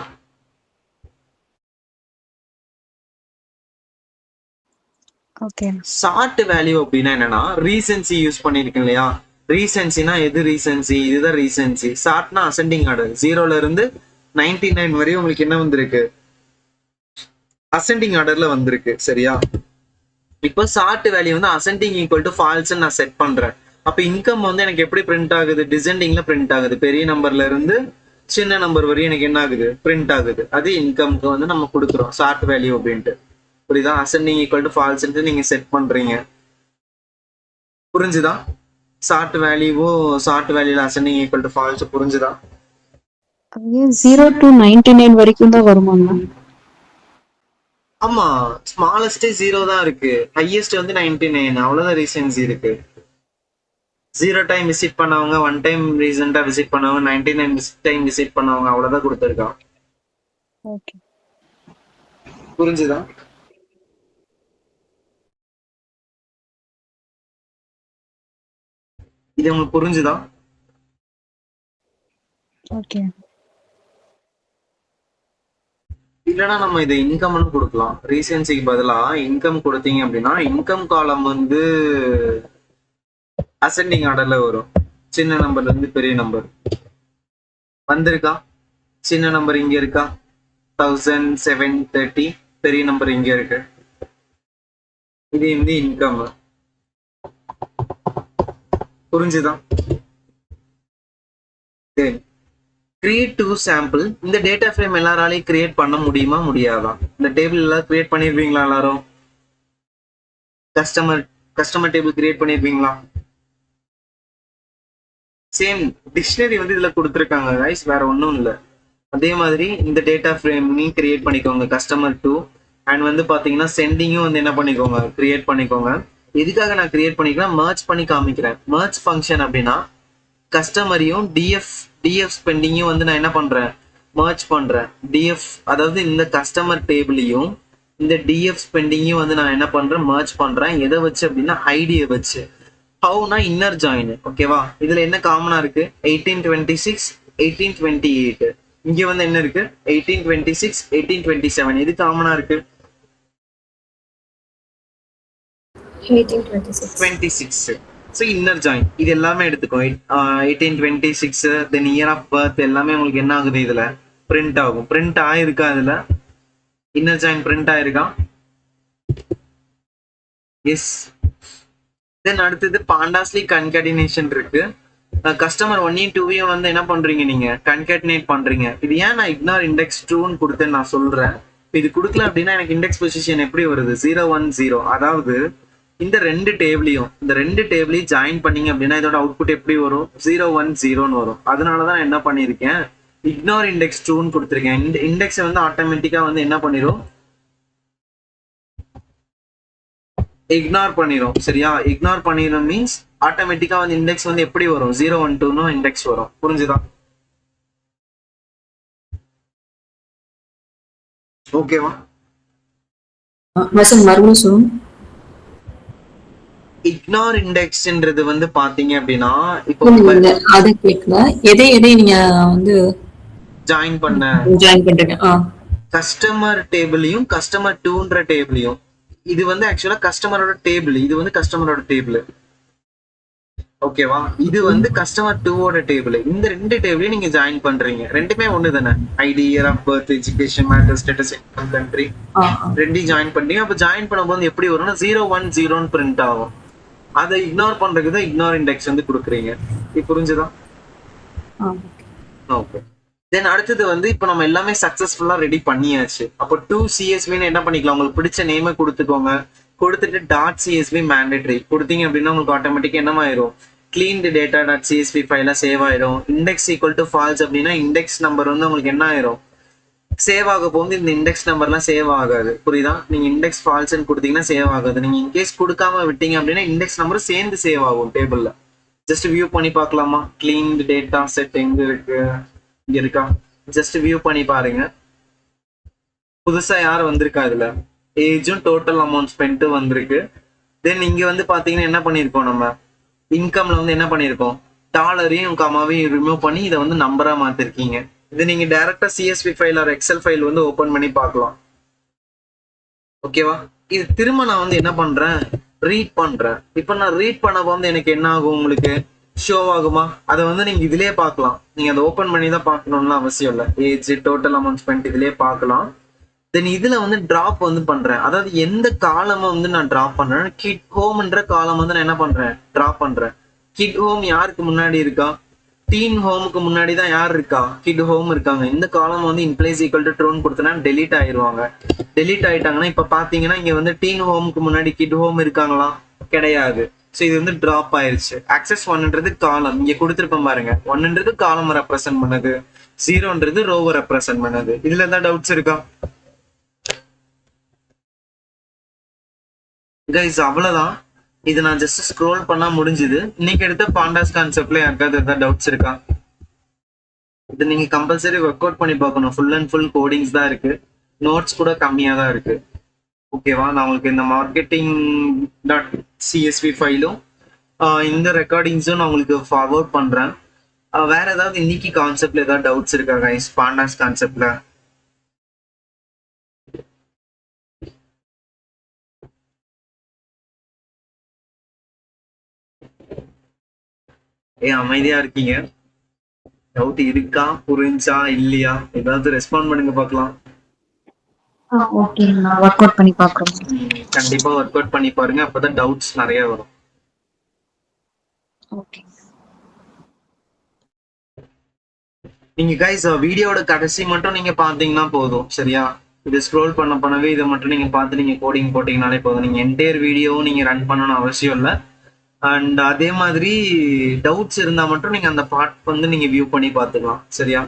ஓகே. ஷார்ட் வேல்யூ அப்படின்னா என்னன்னா ரீசன்சி யூஸ் பண்ணிருக்கேன் இல்லையா? ரீசென்சினா எது ரீசென்சி? இதுதான் ரீசென்சி. சார்ட்னா அசெண்டிங் ஆர்டர். 0ல இருந்து 99 வரையும் உங்களுக்கு என்ன வந்திருக்கு? அசெண்டிங் ஆர்டர்ல வந்திருக்கு. சரியா? இப்போ சார்ட் வேல்யூ வந்து அசெண்டிங் ஈக்குவல் டு ஃபால்ஸ் நான் செட் பண்றேன். அப்ப இன்கம் வந்து எனக்கு எப்படி பிரிண்ட் ஆகுது? டிசெண்டிங்ல பிரிண்ட் ஆகுது. பெரிய நம்பர்ல இருந்து சின்ன நம்பர் வரையும் எனக்கு என்ன ஆகுது? பிரிண்ட் ஆகுது. அது இன்கம்க்கு வந்து நம்ம கொடுக்குறோம் சார்ட் வேல்யூ அப்படின்ட்டு. புரியுதா? அசெண்டிங் ஈக்குவல் டு ஃபால்ஸ் நீங்க செட் பண்றீங்க. புரிஞ்சுதா? சார்ட் வேல்யூல அசெண்டிங் ஈக்குவல் டு ஃபால்ஸ் புரிஞ்சுதா? 0 to 99 வரைக்கும் தான் வருமாங்க? ஆமா, ஸ்மாலஸ்டே 0 தான் இருக்கு, ஹையஸ்ட் வந்து 99. அவ்வளவுதான் ரீசன்சி இருக்கு. 0 டைம் விசிட் பண்ணவங்க, 1 டைம் ரீசெண்டா விசிட் பண்ணவங்க, 99 டைம் விசிட் பண்ணவங்க, அவ்வளவுதான் கொடுத்துருக்கான். ஓகே, புரிஞ்சுதா? இது உங்களுக்கு புரிஞ்சுதா? ஓகே. இல்லைன்னா நம்ம இதை இன்கம்னு கொடுக்கலாம். ரீசென்சிக்கு பதிலா இன்கம் கொடுத்தீங்க அப்படின்னா இன்கம் காலம் வந்து அசெண்டிங் ஆர்டர்ல வரும். சின்ன நம்பர்ல இருந்து பெரிய நம்பர் வந்திருக்கா? சின்ன நம்பர் இங்க இருக்கா? 1730. பெரிய நம்பர் இங்க இருக்கு. இது வந்து இன்கம். புரிஞ்சுதா? Create to sample. இந்த டேட்டா ஃப்ரேம் எல்லாராலையும் கிரியேட் பண்ண முடியுமா முடியாதா? இந்த டேபிள் எல்லாம் கிரியேட் பண்ணிருப்பீங்களா? எல்லாரும் கஸ்டமர் டேபிள் கிரியேட் பண்ணிருப்பீங்களா? சேம் டிக்ஷனரி வந்து இதுல கொடுத்துருக்காங்க கைஸ், வேற ஒன்றும் இல்லை. அதே மாதிரி இந்த டேட்டா ஃப்ரேம் நீ கிரியேட் பண்ணிக்கோங்க கஸ்டமர் டூ. அண்ட் வந்து பாத்தீங்கன்னா சென்டிங்கும் வந்து என்ன பண்ணிக்கோங்க, கிரியேட் பண்ணிக்கோங்க. எதுக்காக நான் கிரியேட் பண்ணிக்கிறேன், மர்ஜ் பண்ணி காமிக்கிறேன். மர்ஜ் ஃபங்க்ஷன் அப்படின்னா கஸ்டமரையும் டிஎஃப் ஸ்பெண்டிங்கும் வந்து நான் என்ன பண்றேன், மர்ஜ் பண்றேன். டிஎஃப் அதாவது இந்த கஸ்டமர் டேபிளையும் இந்த டிஎஃப் ஸ்பெண்டிங்கையும் வந்து நான் என்ன பண்றேன், மர்ஜ் பண்றேன். எதை வச்சு அப்படின்னா ஐடியை வச்சு. ஹவுனா இன்னர் ஜாயின். ஓகேவா? இதுல என்ன காமனா இருக்கு? 1826 1828. இங்க வந்து என்ன இருக்கு? 1826 1827. இது காமனா இருக்கு 26. ஸோ இன்னர் ஜாயின் இது எல்லாமே எடுத்துக்கோ. 1826 தென் இயர் ஆஃப் பர்த் எல்லாமே உங்களுக்கு என்ன ஆகுது, இதுல பிரிண்ட் ஆகும். பிரிண்ட் ஆயிருக்கா? இதுல இன்னர் ஜாயின் பிரிண்ட் ஆயிருக்கா? எஸ். தென் அடுத்தது பாண்டாஸ்லி கன்கேடினேஷன் இருக்கு. கஸ்டமர் 1 2 வந்து என்ன பண்றீங்க, நீங்க கன்கேட்டினேட் பண்றீங்க. இது ஏன் நான் இக்னார் இண்டெக்ஸ் 2 கொடுத்தேன்னு நான் சொல்றேன். இது கொடுக்கல அப்படின்னா எனக்கு இண்டெக்ஸ் பொசிஷன் எப்படி வருது? 0 1 0. அதாவது இந்த ரெண்டு டேபிளையும் ஜாயின் பண்ணீங்க அப்படின்னா இதோட அவுட்புட் எப்படி வரும்? 0 1 0ன்னு வரும். அதனாலதான் என்ன பண்ணிருக்கேன், இக்னோர் இண்டெக்ஸ் 2 கொடுத்துருக்கேன். இந்த இண்டெக்ஸ் வந்து ஆட்டோமேட்டிக்கா வந்து என்ன பண்ணிரும், இக்னோர் பண்ணிரும். சரியா? இக்னோர் பண்ணிரும் மீன்ஸ் ஆட்டோமேட்டிக்கா வந்து இண்டெக்ஸ் வந்து எப்படி வரும்? 0 1 2ன்னு இண்டெக்ஸ் வரும். புரிஞ்சுதா? ஓகேவா? இக்னோர் இண்டெக்ஸ்ன்றது வந்து பாத்தீங்க அப்படின்னா இப்போ அதை கேட்கல, எதை நீங்க வந்து ஜாயின் பண்றீங்க கஸ்டமர் டேபிளையும் கஸ்டமர் டூன்ற டேபிளையும். இது வந்து ஆக்சுவலா கஸ்டமரோட டேபிள், இது வந்து கஸ்டமரோட டேபிள். ஓகேவா? இது வந்து கஸ்டமர் டூவோட டேபிள். இந்த ரெண்டு டேபிளையும் நீங்க ஜாயின் பண்றீங்க. ரெண்டுமே ஒண்ணு தானே. ID, year of birth, education marital, status, income, country ரெண்டையும் ஜாயின் பண்ணீங்க. அப்ப ஜாயின் பண்ணும்போது எப்படி வரும்னா 0 1 0ன்னு பிரிண்ட் ஆகும். அதை இக்னோர் பண்றதுக்கு தான் இக்னோர் இண்டெக்ஸ் வந்து கொடுக்குறீங்க. இது புரிஞ்சுதா? ஓகே. தென் அடுத்தது வந்து இப்போ நம்ம எல்லாமே சக்சஸ்ஃபுல்லா ரெடி பண்ணியாச்சு. அப்போ 2 CSVன்னு என்ன பண்ணிக்கலாம், உங்களுக்கு பிடிச்ச நேமை கொடுத்துக்கோங்க. கொடுத்துட்டு .csv மேண்டேட்டரி கொடுத்தீங்க அப்படின்னா உங்களுக்கு ஆட்டோமேட்டிக்கா என்னமாயிரும், கிளீன் டேட்டா .csv ஃபைலா சேவ் ஆயிடும். இண்டெக்ஸ் ஈக்குவல் டு ஃபால்ஸ் அப்படின்னா இண்டெக்ஸ் நம்பர் வந்து உங்களுக்கு என்ன ஆயிரும், சேவ் ஆக போகுது. இந்த இண்டெக்ஸ் நம்பர்லாம் சேவ் ஆகாது. புரியுதா? நீங்க இண்டெக்ஸ் ஃபால்ஸ்ன்னு கொடுத்தீங்கன்னா சேவ் ஆகாது. நீங்க இன்கேஸ் கொடுக்காம விட்டீங்க அப்படின்னா இண்டெக்ஸ் நம்பர் சேர்ந்து சேவ் ஆகும் டேபிள்ல. ஜஸ்ட் வியூ பண்ணி பார்க்கலாமா? கிளீன் டேட்டா செட் எங்க இருக்கு, இங்க இருக்கா? ஜஸ்ட் வியூ பண்ணி பாருங்க. புதுசா யார் வந்திருக்கா? இதுல ஏஜும் டோட்டல் அமௌண்ட் ஸ்பெண்ட் வந்திருக்கு. தென் இங்க வந்து பாத்தீங்கன்னா என்ன பண்ணிருக்கோம், நம்ம இன்கம்ல வந்து என்ன பண்ணிருக்கோம், டாலரையும் கமாவையும் ரிமூவ் பண்ணி இதை வந்து நம்பரா மாத்திருக்கீங்க. இது நீங்க டைரக்டா CSV file or Excel file வந்து ஓபன் பண்ணி பார்க்கலாம். ஓகேவா? இது திரும்ப நான் வந்து என்ன பண்றேன், ரீட் பண்றேன். இப்ப நான் ரீட் பண்ண வந்து எனக்கு என்ன ஆகும், உங்களுக்கு ஷோ ஆகுமா? அதை வந்து நீங்க இதுலயே பார்க்கலாம். நீங்க அதை ஓபன் பண்ணி தான் பார்க்கணும்னு அவசியம் இல்லை. ஏஜ், டோட்டல் அமௌண்ட் ஸ்பெண்ட் இதுலயே பார்க்கலாம். தென் இதுல வந்து டிராப் வந்து பண்றேன். அதாவது எந்த காலமை வந்து நான் டிராப் பண்றேன், கிட் ஹோம்ன்ற காலம் வந்து நான் என்ன பண்றேன், டிராப் பண்றேன். கிட் ஹோம் யாருக்கு முன்னாடி இருக்கா? டீன் ஹோமுக்கு முன்னாடி தான் யார் இருக்கா? கிட் ஹோம் இருக்காங்க. இந்த காலம் வந்து இன்பிளேஸ் ஈக்குவல் டு ட்ரூன்னு கொடுத்தனா டெலீட் ஆயிருவாங்க. டெலீட் ஆயிட்டாங்கன்னா இப்ப பாத்தீங்கன்னா இங்க வந்து டீன் ஹோமுக்கு முன்னாடி கிட் ஹோம் இருக்காங்களா? கிடையாது. ஸோ இது வந்து டிராப் ஆயிருச்சு. ஆக்சஸ் ஒன்ன்றது காலம் இங்க கொடுத்துருப்பேன் பாருங்க. ஒன்ன்றது காலம் ரெப்ரசென்ட் பண்ணுது, ஜீரோன்றது ரோவை ரெப்ரசென்ட் பண்ணுது. இதுல தான் டவுட்ஸ் இருக்கா கைஸ்? அவ்வளவுதான். இது நான் ஜஸ்ட் ஸ்க்ரோல் பண்ணா முடிஞ்சுது. இன்னைக்கு எடுத்த பாண்டாஸ் கான்செப்ட்ல யாருக்காவது ஏதாவது டவுட்ஸ் இருக்கா? இது நீங்க கம்பல்சரி ஒர்க் அவுட் பண்ணி பார்க்கணும். ஃபுல் அண்ட் ஃபுல் கோடிங்ஸ் தான் இருக்கு, நோட்ஸ் கூட கம்மியா தான் இருக்கு. ஓகேவா? நான் உங்களுக்கு இந்த மார்க்கெட்டிங் டாட் சிஎஸ்வி ஃபைலும் இந்த ரெக்கார்டிங்ஸும் நான் உங்களுக்கு ஃபார்வர்ட் பண்றேன். வேற ஏதாவது இன்னைக்கு கான்செப்ட்ல ஏதாவது டவுட்ஸ் இருக்கா கைஸ்? பாண்டாஸ் கான்செப்ட்ல அமைதியா இருக்கீங்க. டவுட் இருக்கா, புரிஞ்சா இல்லையா? ஏதாவது ரெஸ்பாண்ட் பண்ணுங்க பார்க்கலாம். ஓகே, நான் ஒர்க் அவுட் பண்ணி பாக்குறோம். கண்டிப்பா ஒர்க் அவுட் பண்ணி பாருங்க, அப்பதான் டவுட்ஸ் நிறைய வரும். ஓகே. நீங்க கைஸ் வீடியோட கடைசி மட்டும் நீங்க பாத்தீங்கன்னா போதும், சரியா? இது ஸ்க்ரோல் பண்ணவே இதை மட்டும் நீங்க பார்த்து நீங்க கோடிங் போட்டீங்கனாலே போதும். நீங்க என்டையர் வீடியோவும் நீங்க ரன் பண்ணணும் அவசியம் இல்லை. அண்ட் அதே மாதிரி டவுட்ஸ் இருந்தா மட்டும் நீங்க அந்த பார்ட் வந்து நீங்க வியூ பண்ணி பார்த்துக்கலாம், சரியா?